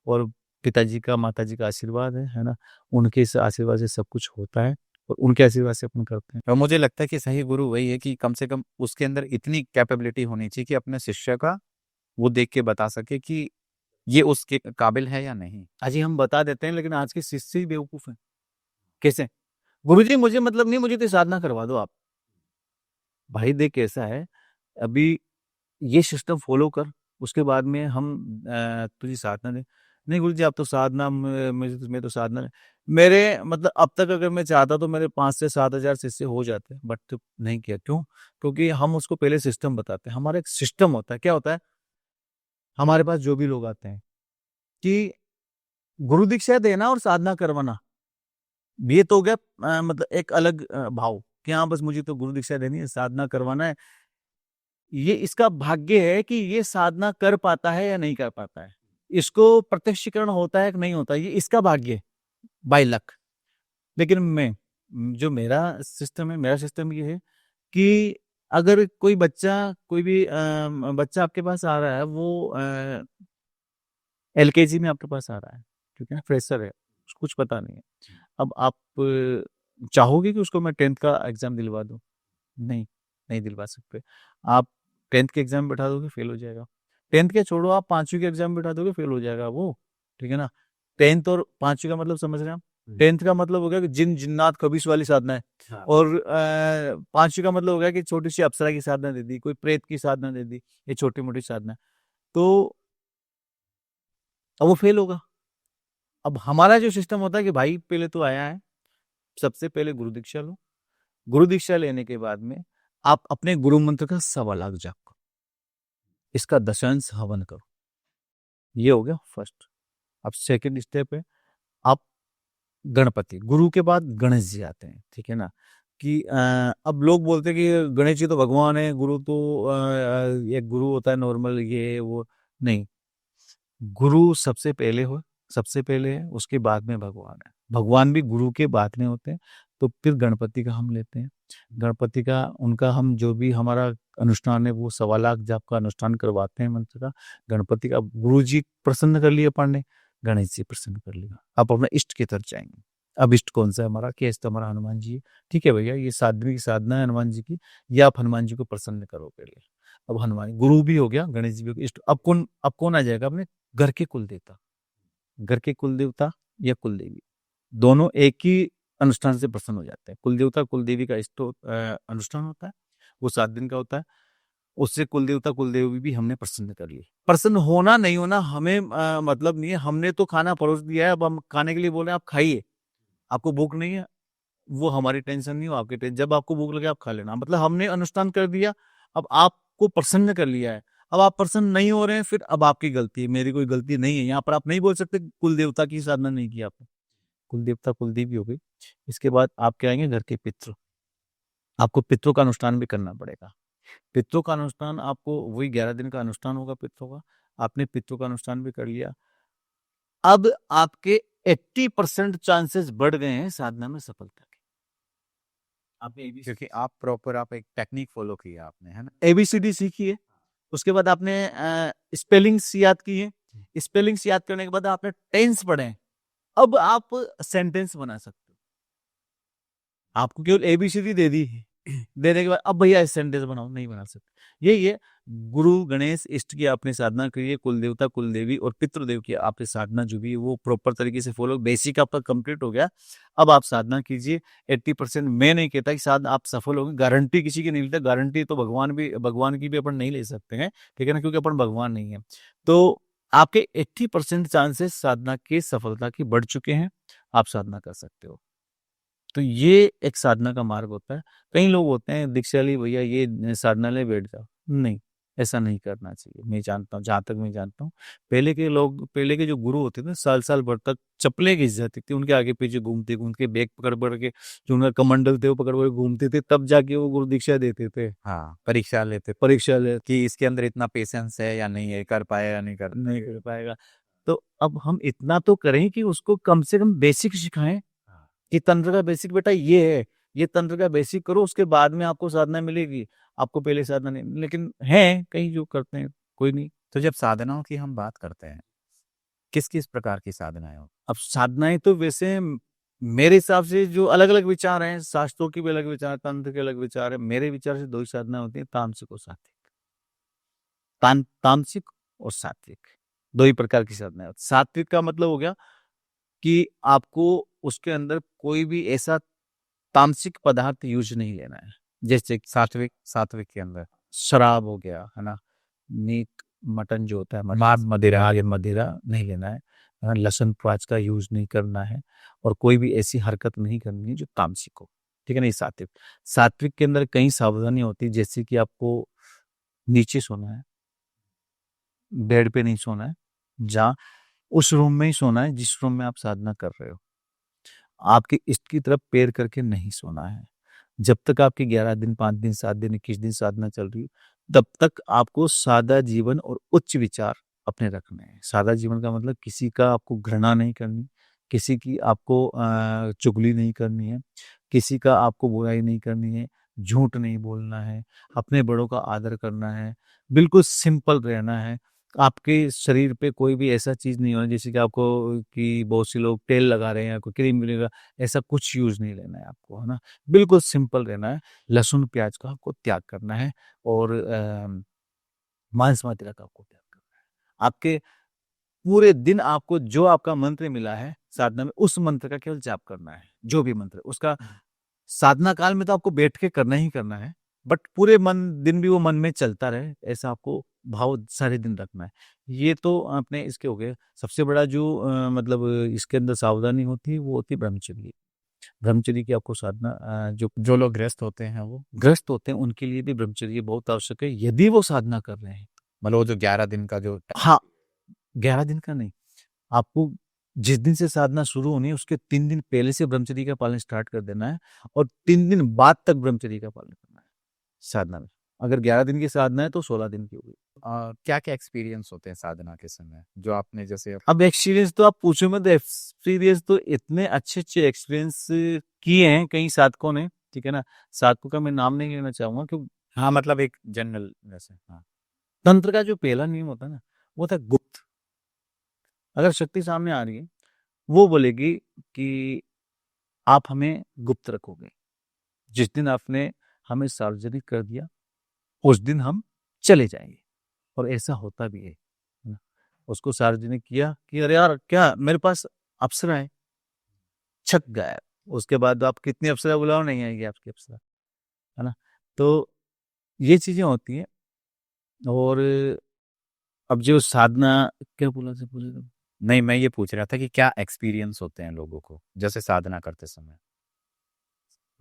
और पिताजी का, माताजी का आशीर्वाद है ना, उनके इस आशीर्वाद से सब कुछ होता है, और उनके आशीर्वाद से अपन करते हैं। और मुझे लगता है कि सही गुरु वही है कि कम से कम उसके अंदर इतनी कैपेबिलिटी होनी चाहिए कि अपने शिष्य का वो देख के बता सके कि ये उसके काबिल है या नहीं। अजी हम बता देते हैं, लेकिन आज के शिष्य ही बेवकूफ हैं। कैसे? गुरुजी मुझे मतलब नहीं, मुझे तो साधना करवा दो आप। भाई देख कैसा है, अभी ये सिस्टम फॉलो कर, उसके बाद में हम तुझे साधना दे। नहीं गुरुजी आप तो साधना, मैं तो साधना नहीं। मेरे मतलब अब तक अगर मैं चाहता तो मेरे 5 से 7 हजार शिष्य हो जाते, बट तो नहीं किया। क्यों? क्योंकि हम उसको पहले सिस्टम बताते हैं। हमारा एक सिस्टम होता है, क्या होता है, हमारे पास जो भी लोग आते हैं कि गुरु दीक्षा देना और साधना करवाना, ये तो हो गया मतलब एक अलग भाव कि हाँ बस मुझे तो गुरु दीक्षा देनी है, साधना करवाना है। ये इसका भाग्य है कि ये साधना कर पाता है या नहीं कर पाता है, इसको प्रत्यक्षीकरण होता है कि नहीं होता है, ये इसका भाग्य है, बाय लक। लेकिन मैं, जो मेरा सिस्टम है, मेरा सिस्टम ये है कि अगर कोई बच्चा, कोई भी बच्चा आपके पास आ रहा है, वो एलकेजी में आपके पास आ रहा है, ठीक है, फ्रेशर है, उसको कुछ पता नहीं है। अब आप चाहोगे कि उसको मैं 10th का एग्जाम दिलवा दूं? नहीं, नहीं दिलवा सकते। आप 10th के एग्जाम में बैठा दोगे, फेल हो जाएगा। 10th के छोड़ो, आप 5वीं के एग्जाम में बैठा दोगे, फेल हो जाएगा वो, ठीक है ना। 10th और 5वीं का मतलब समझ रहे हैं आप? 10th का मतलब हो गया कि जिन जिन्नात कबीस वाली साधना है। हाँ। और 5वीं का मतलब हो गया कि छोटी सी अप्सरा की साधना दे दी, कोई प्रेत की साधना दे दी, ये छोटी मोटी साधना। तो अब वो फेल होगा। अब हमारा जो सिस्टम होता है कि भाई पहले तो आया है, सबसे पहले गुरु दीक्षा लो। गुरु दीक्षा लेने के बाद में आप अपने गुरु मंत्र का 1.25 लाख जाप करो, इसका दशांश हवन करो। ये हो गया फर्स्ट। अब सेकंड स्टेप है, आप गणपति, गुरु के बाद गणेश जी आते हैं, ठीक है ना। कि अब लोग बोलते हैं कि गणेश जी तो भगवान है, गुरु तो एक गुरु होता है नॉर्मल, ये वो नहीं। गुरु सबसे पहले हो, सबसे पहले है, उसके बाद में भगवान है। भगवान भी गुरु के बाद में होते हैं। तो फिर गणपति का हम लेते हैं। गणपति का उनका हम जो भी हमारा अनुष्ठान है वो 1.25 लाख जाप का अनुष्ठान करवाते हैं मंत्र का। गणपति का गुरु जी प्रसन्न कर लिए अपन ने, गणेश जी प्रसन्न कर लिया, आप अपना इष्ट की तरफ जाएंगे। अब इष्ट कौन सा है हमारा? कि इष्ट हमारा हनुमान जी है। ठीक है भैया, ये साध्वी की साधना है हनुमान जी की, या आप हनुमान जी को प्रसन्न करो पहले। अब हनुमान गुरु भी हो गया, गणेश जी भी हो गया, इष्ट। अब कौन आ जाएगा अपने घर के कुल देवता, घर के कुल देवता या कुल देवी, दोनों एक ही अनुष्ठान से प्रसन्न हो जाते हैं। कुल देवता कुल देवी का अनुष्ठान होता है, वो 7 दिन का होता है। उससे कुल देवता कुल देवी भी हमने प्रसन्न कर लिए। प्रसन्न होना नहीं होना हमें मतलब नहीं है। हमने तो खाना परोस दिया है, अब हम खाने के लिए बोले आप खाइए, आपको भूख नहीं है, वो हमारी टेंशन नहीं हो, आपकी टेंशन। जब आपको भूख लगे आप खा लेना, मतलब हमने अनुष्ठान कर दिया, अब आपको प्रसन्न कर लिया है। अब आप प्रसन्न नहीं हो रहे हैं, फिर अब आपकी गलती है, मेरी कोई गलती नहीं है। यहाँ पर आप नहीं बोल सकते कुल देवता की साधना नहीं की आपने, कुल देवता कुल देवी हो गई। इसके बाद आप क्या आएंगे? घर के पितृ। आपको पितरों का अनुष्ठान भी करना पड़ेगा। पितरों का अनुष्ठान आपको वही 11 दिन का अनुष्ठान होगा पितरों का। आपने पितरों का अनुष्ठान भी कर लिया। अब आपके 80% चांसेस बढ़ गए हैं साधना में सफलता के। आपने क्योंकि आप प्रॉपर आप एक टेक्निक फॉलो किया आपने, है ना। एबीसीडी सीखी है, उसके बाद आपने स्पेलिंग्स याद की है, स्पेलिंग्स याद करने के बाद आपने टेंस पढ़े हैं। अब आप सेंटेंस बना सकते हो। आपको केवल एबीसीडी दे दी, देने के बाद अब भैया सेंटेंस बनाओ, नहीं बना सकते। यही है, गुरु गणेश इष्ट की आपने साधना करिए, कुल देवता कुल देवी और पितृदेव की आपने साधना जो भी है वो प्रॉपर तरीके से फॉलो, बेसिक आपका कंप्लीट हो गया। अब आप साधना कीजिए। 80% मैं नहीं कहता कि साधना आप सफल होंगे, गारंटी किसी की नहीं लेता। गारंटी तो भगवान की भी अपन नहीं ले सकते हैं, ठीक है ना, क्योंकि अपन भगवान नहीं है। तो आपके 80% चांसेस साधना की सफलता की बढ़ चुके हैं, आप साधना कर सकते हो। तो ये एक साधना का मार्ग होता है। कई लोग होते हैं दीक्षा ली भैया ये साधना ले बैठ जाओ, नहीं, ऐसा नहीं करना चाहिए। मैं जानता हूँ, जहां तक मैं जानता हूँ, पहले के लोग, पहले के जो गुरु होते थे साल साल भर तक चप्पलें घिस जाती थी उनके आगे पीछे घूमते घूमते, बैग पकड़ पकड़ के, जो उनका कमंडल थे वो पकड़ पकड़ घूमते थे, तब जाके वो गुरु दीक्षा देते थे। हाँ, परीक्षा लेते परीक्षा ले कि इसके अंदर इतना पेशेंस है या नहीं है, कर पाया या नहीं कर। नहीं कर पाएगा। तो अब हम इतना तो करें कि उसको कम से कम बेसिक सिखाएं कि तंत्र का बेसिक बेटा ये है, ये तंत्र का बेसिक करो, उसके बाद में आपको साधना मिलेगी। आपको पहले साधना नहीं, लेकिन है कहीं जो करते हैं, कोई नहीं। तो जब साधनाओं की हम बात करते हैं, किस किस प्रकार की साधनाएं हो? अब साधनाएं तो वैसे मेरे हिसाब से जो अलग अलग विचार हैं, शास्त्रों के भी अलग विचार, तंत्र के अलग विचार है। मेरे विचार से 2 ही साधना होती है, तामसिक और सात्विक। तामसिक और सात्विक 2 ही प्रकार की साधना है। सात्विक का मतलब हो गया कि आपको उसके अंदर कोई भी ऐसा तामसिक पदार्थ यूज नहीं लेना है। जैसे सात्विक, सात्विक के अंदर शराब हो गया, है ना, मीट मटन जो होता है, मांस, मदिरा। ये मदिरा नहीं लेना है, लहसुन प्याज का यूज नहीं करना है, और कोई भी ऐसी हरकत नहीं करनी है जो तामसिक हो, ठीक है ना। ये सात्विक। सात्विक के अंदर कई सावधानी होती है, जैसे कि आपको नीचे सोना है, बेड पे नहीं सोना है, जहाँ उस रूम में ही सोना है जिस रूम में आप साधना कर रहे हो। आपके इष्ट की तरफ पैर करके नहीं सोना है। जब तक आपके 11 दिन, 5 दिन, 7 दिन, 21 दिन साधना चल रही है, तब तक आपको सादा जीवन और उच्च विचार अपने रखने हैं। सादा जीवन का मतलब किसी का आपको घृणा नहीं करनी, किसी की आपको चुगली नहीं करनी है, किसी का आपको बुराई नहीं करनी है, झूठ नहीं बोलना है, अपने बड़ों का आदर करना है, बिल्कुल सिंपल रहना है। आपके शरीर पे कोई भी ऐसा चीज नहीं होना जैसे कि आपको, कि बहुत से लोग तेल लगा रहे हैं या कोई क्रीम मिलेगा, ऐसा कुछ यूज नहीं लेना है आपको, है ना। बिल्कुल सिंपल रहना है। लहसुन प्याज का आपको त्याग करना है, और मांस मदिरा का आपको त्याग करना है। आपके पूरे दिन आपको जो आपका मंत्र मिला है साधना में उस मंत्र का केवल जाप करना है, जो भी मंत्र उसका साधना काल में तो आपको बैठ के करना ही करना है, बट पूरे दिन भी वो मन में चलता रहे, ऐसा आपको भाव सारे दिन रखना है। ये तो अपने इसके हो गए। सबसे बड़ा जो मतलब इसके अंदर सावधानी होती है वो होती है ब्रह्मचर्य। ब्रह्मचर्य की आपको साधना जो लोग गृहस्थ होते हैं, वो ग्रस्त होते हैं, उनके लिए भी ब्रह्मचर्य बहुत आवश्यक है, यदि वो साधना कर रहे हैं। मतलब वो जो 11 दिन का जो हाँ, 11 दिन का नहीं, आपको जिस दिन से साधना शुरू होनी है उसके 3 दिन पहले से ब्रह्मचर्य का पालन स्टार्ट कर देना है और 3 दिन बाद तक ब्रह्मचर्य का पालन करना है साधना में। अगर 11 दिन की साधना है तो 16 दिन की होगी। क्या क्या एक्सपीरियंस होते हैं साधना के समय, जो आपने जैसे अब एक्सपीरियंस तो आप पूछो मत, एक्सपीरियंस तो इतने अच्छे अच्छे एक्सपीरियंस किए हैं कई साधकों ने, ठीक है ना। साधकों का मैं नाम नहीं लेना चाहूंगा क्योंकि हाँ मतलब एक जनरल वैसे, हाँ तंत्र का जो पहला नियम होता है ना वो था गुप्त। अगर शक्ति सामने आ रही है वो बोलेगी कि आप हमें गुप्त रखोगे, जिस दिन आपने हमें सार्वजनिक कर दिया उस दिन हम चले जाएंगे। और ऐसा होता भी है ना। उसको सार्वजनिक किया कि अरे यार क्या मेरे पास अप्सरा है, छक गायब। उसके बाद आप कितनी अप्सरा बुलाओ नहीं आएगी आपकी अप्सरा, है ना। तो ये चीजें होती हैं। और अब जो साधना, क्या बोला से पूछे तो? नहीं, मैं ये पूछ रहा था कि क्या एक्सपीरियंस होते हैं लोगों को जैसे साधना करते समय।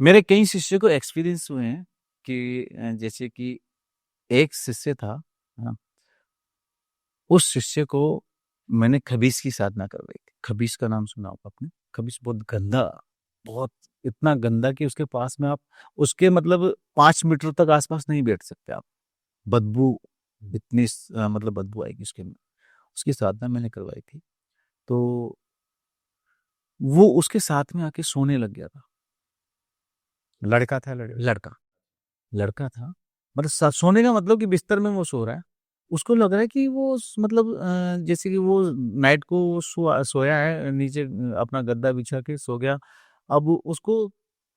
मेरे कई शिष्य को एक्सपीरियंस हुए हैं कि जैसे कि एक शिष्य था, हाँ, उस शिष्य को मैंने खबीस की साधना करवाई थी। खबीस का नाम सुना होगा आपने। खबीस बहुत गंदा, बहुत इतना गंदा कि उसके पास में आप उसके मतलब 5 मीटर तक आसपास नहीं बैठ सकते आप। बदबू इतनी मतलब बदबू आएगी उसके में। उसकी साधना मैंने करवाई थी तो वो उसके साथ में आके सोने लग गया था। लड़का था लड़का? लड़का लड़का था। मतलब सोने का मतलब कि बिस्तर में वो सो रहा है। उसको लग रहा है कि वो मतलब जैसे कि वो नाइट को वो सोया है नीचे, अपना गद्दा बिछा के सो गया। अब उसको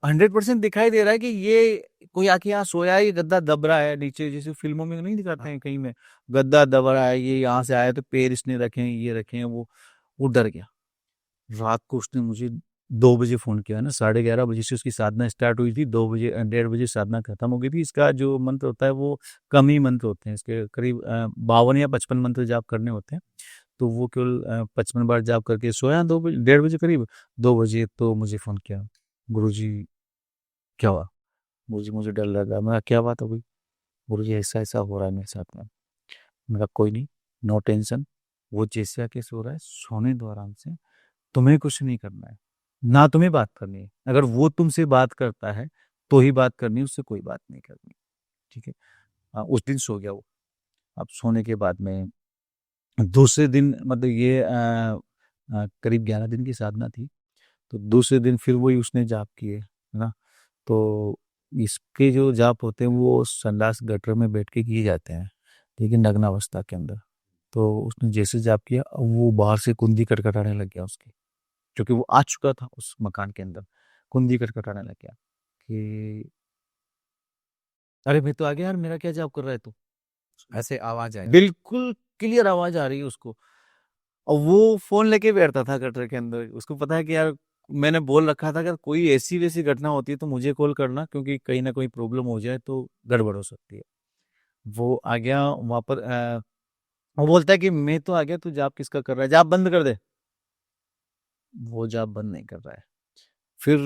100% दिखाई दे रहा है कि ये कोई आके यहाँ सोया है, ये गद्दा दब रहा है नीचे, जैसे फिल्मों में नहीं दिखाते हैं कहीं में, गद्दा दब रहा है, ये यहाँ से आया तो पैर इसने रखे हैं, ये रखे हैं। वो डर गया। रात को उसने मुझे 2 बजे फ़ोन किया ना, 11:30 बजे से उसकी साधना स्टार्ट हुई थी, 2 बजे 1:30 बजे साधना खत्म हो गई थी। इसका जो मंत्र होता है वो कम ही मंत्र होते हैं, इसके करीब 52 या 55 मंत्र जाप करने होते हैं। तो वो केवल 55 बार जाप करके सोया 2 बजे, 1:30 बजे करीब। 2 बजे तो मुझे फ़ोन किया, गुरुजी क्या हुआ? गुरुजी मुझे डर लग रहा है। मैं कहा क्या बात हो गई? गुरुजी ऐसा-ऐसा हो रहा है मेरे साथ में। मैंने कहा कोई नहीं, नो टेंशन, वो जैसे आके सो रहा है सोने दो आराम से, तुम्हें कुछ नहीं करना है, ना तुम्हें बात करनी है। अगर वो तुमसे बात करता है तो ही बात करनी है, उससे कोई बात नहीं करनी, ठीक है। उस दिन सो गया वो। अब सोने के बाद में दूसरे दिन मतलब ये करीब 11 दिन की साधना थी। तो दूसरे दिन फिर वही उसने जाप किए, है ना। तो इसके जो जाप होते हैं वो संडास गटर में बैठ के किए जाते हैं, ठीक है, नग्न अवस्था के अंदर। तो उसने जैसे जाप किया वो बाहर से कुंडी कटकटाने लग गया उसकी, क्योंकि वो आ चुका था उस मकान के अंदर। कुंडी कटकटाने लग गया कि अरे मैं तो आ गया यार, मेरा क्या जाप कर रहा है तू। ऐसे आवाज आई? बिल्कुल क्लियर आवाज आ रही है उसको। और वो फोन लेके बैठता था गटर के अंदर। उसको पता है कि यार मैंने बोल रखा था अगर कोई ऐसी वैसी घटना होती है तो मुझे कॉल करना, क्योंकि कहीं ना कोई प्रॉब्लम हो जाए तो गड़बड़ हो सकती है। वो आ गया वहां पर। वो बोलता है कि मैं तो आ गया, तू जाप किसका कर रहा है, जाप बंद कर दे। वो जाप बंद नहीं कर रहा है। फिर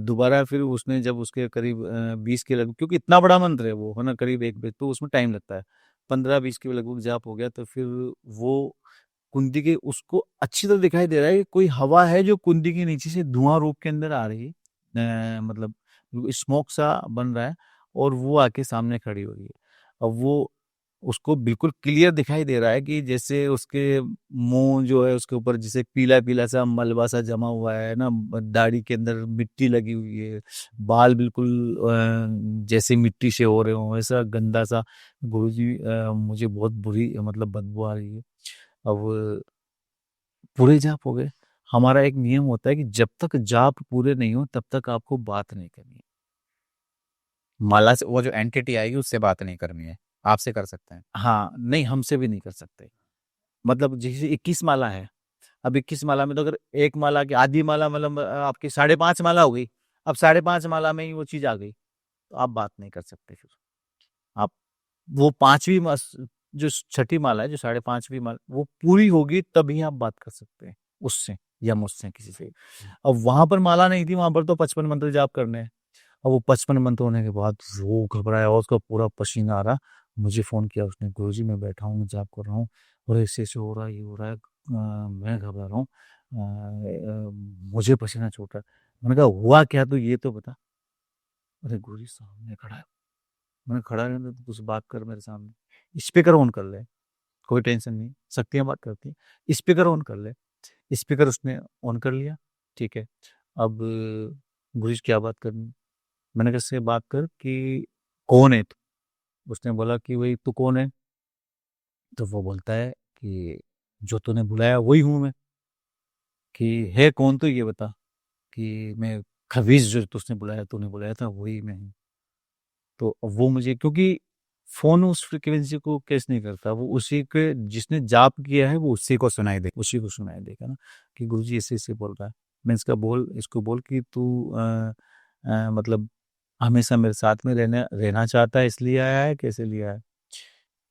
दोबारा फिर उसने जब उसके करीब 20 के लगभग, क्योंकि इतना बड़ा मंत्र है वो, है ना, करीब 1 बजे, तो उसमें टाइम लगता है। 15-20 के लगभग जाप हो गया तो फिर वो कुंडी के उसको अच्छी तरह दिखाई दे रहा है कि कोई हवा है जो कुंडी के नीचे से धुआं रूप के अंदर आ रही है, मतलब स्मोक सा बन रहा है। और वो आके सामने खड़ी हो रही है। अब वो उसको बिल्कुल क्लियर दिखाई दे रहा है कि जैसे उसके मुंह जो है उसके ऊपर जैसे पीला पीला सा मलबा सा जमा हुआ है ना, दाढ़ी के अंदर मिट्टी लगी हुई है, बाल बिल्कुल जैसे मिट्टी से हो रहे हो, ऐसा गंदा सा। गुरुजी मुझे बहुत बुरी मतलब बदबू आ रही है। अब पूरे जाप हो गए। हमारा एक नियम होता है कि जब तक जाप पूरे नहीं हो तब तक आपको बात नहीं करनी है। माला से वो जो एंटिटी आएगी उससे बात नहीं करनी है, आपसे कर सकते हैं? हाँ, नहीं हमसे भी नहीं कर सकते। मतलब जैसे 21 माला है, अब 21 माला में तो अगर एक माला की आधी माला मतलब आपकी 5.5 माला हो गई, अब 5.5 माला में ही वो चीज आ गई, तो आप बात नहीं कर सकते फिर। आप वो पांचवी जो छठी माला है, जो 5.5वीं माला, वो पूरी होगी तभी आप बात कर सकते हैं उससे या मुझसे किसी से। अब वहां पर माला नहीं थी, वहां पर तो 55 मंत्र जाप करने हैं। अब वो 55 मंत्र होने के बाद वो घबराया और उसका पूरा पसीना आ रहा। मुझे फोन किया उसने, गुरुजी मैं बैठा हूँ, जाप कर रहा हूँ और ऐसे हो रहा है, ये हो रहा है, मैं घबरा रहा हूँ, मुझे पसीना छूट रहा है। मैंने कहा हुआ क्या, तो ये तो बता। अरे गुरुजी सामने खड़ा है। मैंने खड़ा रहने तो कुछ बात कर मेरे सामने, स्पीकर ऑन कर ले, कोई टेंशन नहीं, शक्तियां बात करती हैं, स्पीकर ऑन कर ले। स्पीकर उसने ऑन कर लिया, ठीक है। अब गुरुजी क्या बात करनी, मैंने कहा इससे बात कर कि कौन है तू। उसने बोला कि वही तू कौन है। तो वो बोलता है कि जो तूने बुलाया वही हूँ मैं। कि है कौन, तो ये बता। कि मैं खबीज, जो तूने बुलाया था वही मैं हूँ। तो वो मुझे, क्योंकि फोन उस फ्रिक्वेंसी को कैच नहीं करता, वो उसी के जिसने जाप किया है वो उसी को सुनाई देगा ना, कि गुरुजी ऐसे ऐसे बोल रहा है। मैं इसको बोल कि तू मतलब हमेशा मेरे साथ में रहना रहना चाहता है, इसलिए आया है, कैसे लिया है।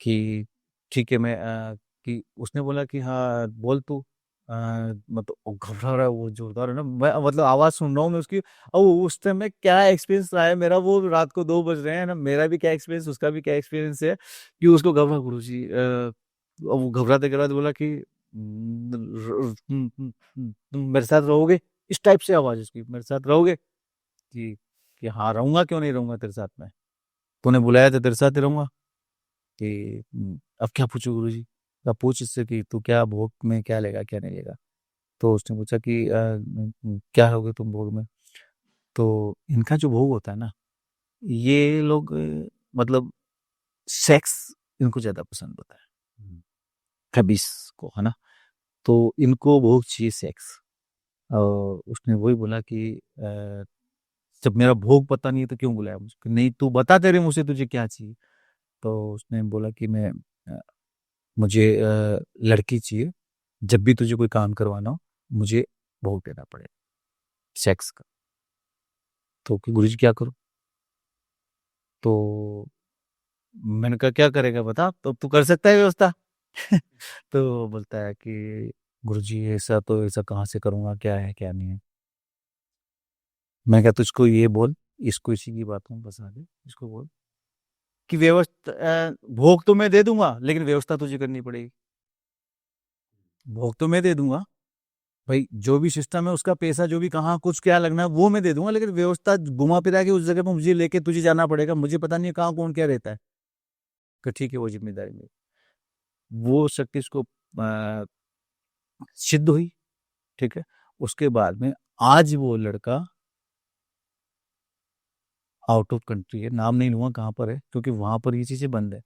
कि ठीक है, कि उसने बोला कि हाँ बोल तू। मतलब वो घबरा रहा है, वो जोरदार है ना, मैं मतलब आवाज सुन रहा हूँ मैं उसकी। और उस टाइम में क्या एक्सपीरियंस रहा है मेरा, वो रात को 2 बज रहे हैं ना, मेरा भी क्या एक्सपीरियंस, उसका भी क्या एक्सपीरियंस है कि उसको घबरा। गुरुजी वो घबराते घबराते बोला कि तुम मेरे साथ रहोगे, इस टाइप से आवाज उसकी, मेरे साथ रहोगे। कि हाँ रहूंगा, क्यों नहीं रहूंगा तेरे साथ में, तूने बुलाया तो तेरे साथ ही रहूंगा। कि अब क्या पूछूं गुरुजी। अब पूछ इससे कि तू क्या भोग में क्या लेगा क्या नहीं लेगा। तो उसने पूछा कि क्या लोगे तुम भोग में। तो इनका जो भोग होता है ना, ये लोग मतलब सेक्स इनको ज्यादा पसंद होता है, खबीस को, है ना। तो इनको भोग चाहिए सेक्स। और उसने वही बोला कि जब मेरा भोग पता नहीं है तो क्यों बुलाया मुझे, नहीं तू बता तेरे मुझसे तुझे क्या चाहिए। तो उसने बोला कि मुझे लड़की चाहिए, जब भी तुझे कोई काम करवाना हो मुझे भोग देना पड़ेगा सेक्स का। तो कि गुरुजी क्या करूं। तो मैंने कहा क्या करेगा बता, तो तू कर सकता है व्यवस्था। तो बोलता है कि गुरुजी ऐसा तो ऐसा कहाँ से करूंगा, क्या है क्या नहीं है। मैंने कहा तुझको ये बोल, इसको इसी की बात हूँ बस, आगे इसको बोल कि व्यवस्था भोग तो मैं दे दूंगा लेकिन व्यवस्था तुझे करनी पड़ेगी। भोग तो मैं दे दूंगा भाई, जो भी सिस्टम है उसका पैसा, जो भी कहाँ कुछ क्या लगना है वो मैं दे दूंगा, लेकिन व्यवस्था घुमा फिरा के उस जगह पर मुझे लेके तुझे जाना पड़ेगा, मुझे पता नहीं है कहाँ कौन क्या रहता है। कि ठीक है, वो जिम्मेदारी मेरी। वो शक्ति उसको सिद्ध हुई, ठीक है। उसके बाद में आज वो लड़का आउट ऑफ कंट्री है, नाम नहीं लूंगा कहाँ पर है, क्योंकि वहां पर ये चीजें बंद है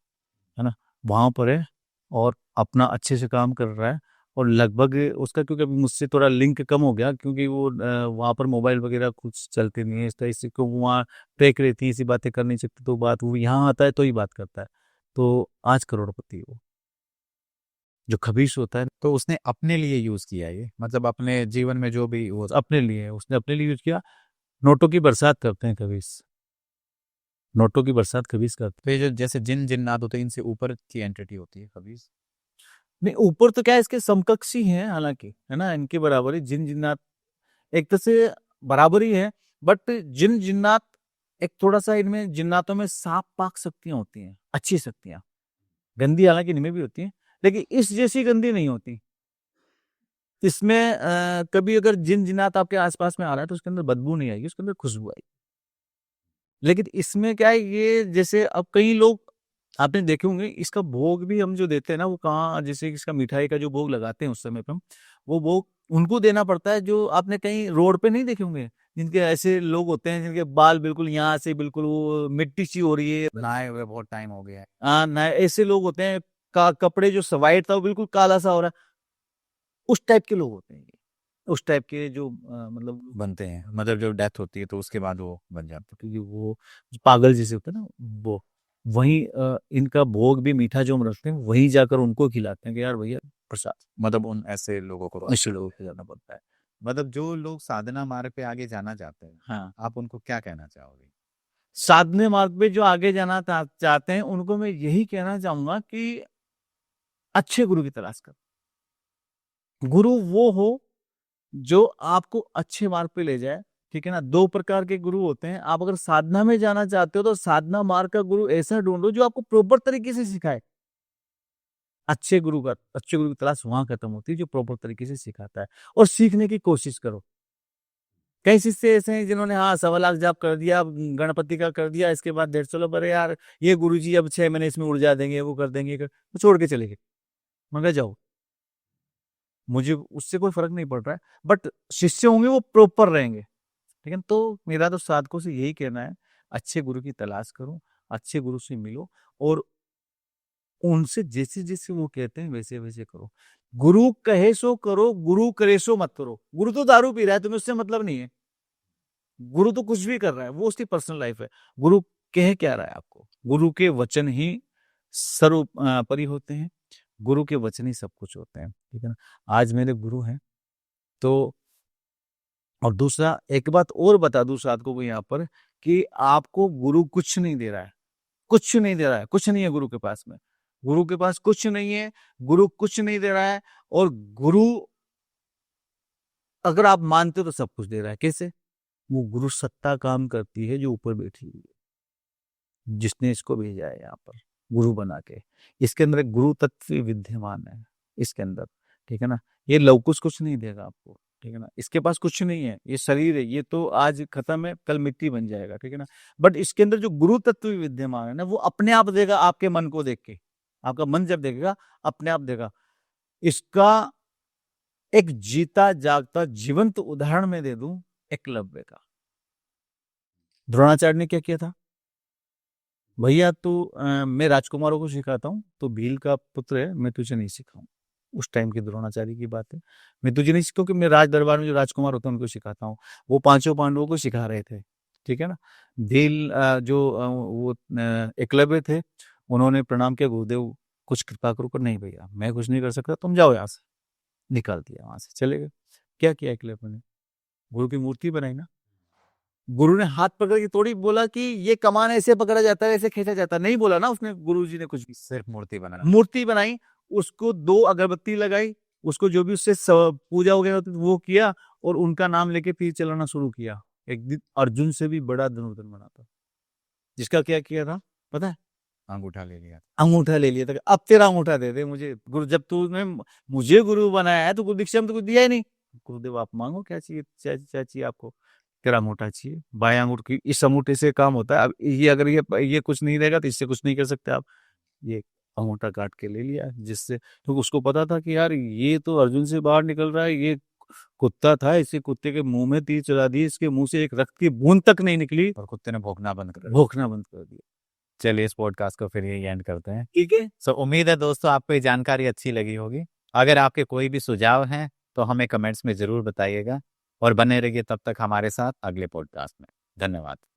ना। वहां पर है और अपना अच्छे से काम कर रहा है। और लगभग उसका, क्योंकि अभी मुझसे थोड़ा लिंक कम हो गया, क्योंकि वो वहां पर मोबाइल वगैरह कुछ चलते नहीं है इस तरह से, को वहाँ ट्रैक रहती है, ऐसी बातें कर नहीं सकते, तो बात वो यहाँ आता है तो ही बात करता है। तो आज करोड़पति है वो, जो खबीस होता है। तो उसने अपने लिए यूज किया ये, मतलब अपने जीवन में जो भी वो अपने लिए उसने अपने लिए यूज किया। नोटों की बरसात करते हैं खबीस, नोटों की बरसात खबीस करते तो ये जो जैसे जिन जिन्नात होते हैं, इनसे ऊपर की एंटिटी होती है खबीस। नहीं, ऊपर तो क्या है, इसके समकक्ष ही है हालांकि, है ना, इनके बराबर ही जिन जिन्नात एक तरह से बराबर ही है। बट जिन जिन्नात एक थोड़ा सा, इनमें जिन्नातों में साफ पाक शक्तियां होती हैं, अच्छी शक्तियां। गंदी हालांकि इनमें भी होती है, लेकिन इस जैसी गंदी नहीं होती। इसमें कभी अगर जिन जिन्नात आपके आसपास में आ रहा है तो उसके अंदर बदबू नहीं आएगी, उसके अंदर खुशबू आएगी। लेकिन इसमें क्या है, ये जैसे अब कई लोग आपने देखे होंगे, इसका भोग भी हम जो देते हैं ना, वो कहाँ, जैसे इसका मिठाई का जो भोग लगाते हैं उस समय पे हम, वो भोग उनको देना पड़ता है जो आपने कहीं रोड पे नहीं देखे होंगे, जिनके ऐसे लोग होते हैं जिनके बाल बिल्कुल यहाँ से बिल्कुल वो मिट्टी सी हो रही है। बनाए हुए बहुत टाइम हो गया है। हाँ ना, ऐसे लोग होते हैं, कपड़े जो व्हाइट था वो बिल्कुल काला सा हो रहा है। उस टाइप के लोग होते हैं ये, उस टाइप के जो मतलब बनते हैं, मतलब जब डेथ होती है तो उसके बाद वो बन जाते क्योंकि वो पागल जैसे होते हैं ना, वो वहीं इनका भोग भी मीठा जो हम रखते हैं वहीं जाकर उनको खिलाते हैं कि यार भैया प्रसाद। मतलब उन ऐसे लोगों को ऐसे लोगों को खिलाना पड़ता है। मतलब जो लोग साधना मार्ग पे आगे जाना चाहते हैं, हाँ, आप उनको क्या कहना चाहोगे? साधने मार्ग पे जो आगे जाना चाहते हैं उनको मैं यही कहना चाहूंगा कि अच्छे गुरु की तलाश करो। गुरु वो हो जो आपको अच्छे मार्ग पे ले जाए, ठीक है ना। दो प्रकार के गुरु होते हैं। आप अगर साधना में जाना चाहते हो तो साधना मार्ग का गुरु ऐसा ढूंढो जो आपको प्रॉपर तरीके से सिखाए। अच्छे गुरु की तलाश वहां खत्म होती है जो प्रॉपर तरीके से सिखाता है, और सीखने की कोशिश करो। कई शिष्य ऐसे हैं जिन्होंने हाँ 1.25 लाख जाप कर दिया, गणपति का कर दिया, इसके बाद 150 लोग, अरे यार ये गुरुजी अब 6 महीने इसमें ऊर्जा देंगे, वो कर देंगे, तो छोड़ के चले गए। मगर जाओ, मुझे उससे कोई फर्क नहीं पड़ रहा है, बट शिष्य होंगे वो प्रॉपर रहेंगे, ठीक है। तो मेरा तो साधकों से यही कहना है, अच्छे गुरु की तलाश करो, अच्छे गुरु से मिलो, और उनसे जैसे जैसे वो कहते हैं वैसे वैसे करो। गुरु कहे सो करो, गुरु करे सो मत करो। गुरु तो दारू पी रहा है, तुम्हें उससे मतलब नहीं है। गुरु तो कुछ भी कर रहा है, वो उसकी पर्सनल लाइफ है। गुरु कह क्या रहा है आपको? गुरु के वचन ही सर्वोपरि होते हैं। गुरु के वचन ही सब कुछ होते हैं, ठीक है ना। आज मेरे गुरु हैं तो, और दूसरा एक बात और बता दूं साधकों को यहाँ पर, कि आपको गुरु कुछ नहीं दे रहा है, कुछ नहीं दे रहा है, कुछ नहीं है गुरु के पास में। गुरु के पास कुछ नहीं है, गुरु कुछ नहीं दे रहा है। और गुरु अगर आप मानते हो तो सब कुछ दे रहा है। कैसे? वो गुरु सत्ता काम करती है जो ऊपर बैठी हुई है, जिसने इसको भेजा है यहाँ पर गुरु बना के। इसके अंदर एक गुरु तत्व विद्यमान है इसके अंदर, ठीक है ना। ये लवकुश कुछ नहीं देगा आपको, ठीक है ना। इसके पास कुछ नहीं है, ये शरीर है, ये तो आज खत्म है, कल मिट्टी बन जाएगा, ठीक है ना। बट इसके अंदर जो गुरु तत्व विद्यमान है ना, वो अपने आप देगा, आपके मन को देख के। आपका मन जब देखेगा अपने आप देगा। इसका एक जीता जागता जीवंत उदाहरण मैं दे दूं, एकलव्य का। द्रोणाचार्य ने क्या किया था? भैया तू मैं राजकुमारों को सिखाता हूँ, तो भील का पुत्र है, मैं तुझे नहीं सिखाऊं। उस टाइम की द्रोणाचार्य की बात है। मैं तुझे नहीं सिखाऊं, कि मैं राज दरबार में जो राजकुमार होते हैं उनको सिखाता हूँ। वो पांचों पांडवों को सिखा रहे थे, ठीक है ना। भील वो एकलव्य थे, उन्होंने प्रणाम किया, गुरुदेव कुछ कृपा करो। कर नहीं भैया मैं कुछ नहीं कर सकता, तुम जाओ यहाँ से। निकाल दिया, वहां से चले गए। क्या किया एकलव्य ने? गुरु की मूर्ति बनाई ना। गुरु ने हाथ पकड़ के थोड़ी बोला कि ये कमान ऐसे पकड़ा जाता है, ऐसे खींचा जाता है, नहीं बोला ना उसने। गुरु जी ने कुछ भी, सिर्फ मूर्ति बना। मूर्ति बनाई, उसको 2 अगरबत्ती लगाई, उसको जो भी उससे पूजा वगैरह होती वो किया, और उनका नाम लेके तीर चलाना शुरू किया। एक दिन अर्जुन से भी बड़ा धनुर्धर बना था, जिसका क्या किया था पता है? अंगूठा ले लिया। अंगूठा ले लिया था। अब तेरा अंगूठा दे दे मुझे गुरु, जब तूने मुझे गुरु बनाया है तो गुरु दीक्षा में तो कुछ दिया ही नहीं। गुरुदेव आप मांगो, क्या चाहिए, क्या चाहिए आपको? तेरा अंगूठा चाहिए। बाएं अंगूठे की, इस अंगूठे से काम होता है। अब ये अगर ये कुछ नहीं रहेगा तो इससे कुछ नहीं कर सकते आप। ये अंगूठा काट के ले लिया, जिससे तो उसको पता था कि यार ये तो अर्जुन से बाहर निकल रहा है, ये कुत्ता था, इसी कुत्ते के मुंह में तीर चला दी, इसके मुंह से एक रक्त की बूंद तक नहीं निकली, और कुत्ते ने भौंकना बंद कर दिया। भौंकना बंद कर दिया। चलिए इस पॉडकास्ट को फिर यही एंड करते हैं। ठीक है। सो उम्मीद है दोस्तों आपको ये जानकारी अच्छी लगी होगी। अगर आपके कोई भी सुझाव हैं तो हमें कमेंट्स में जरूर बताइएगा, और बने रहिए तब तक हमारे साथ अगले पॉडकास्ट में। धन्यवाद।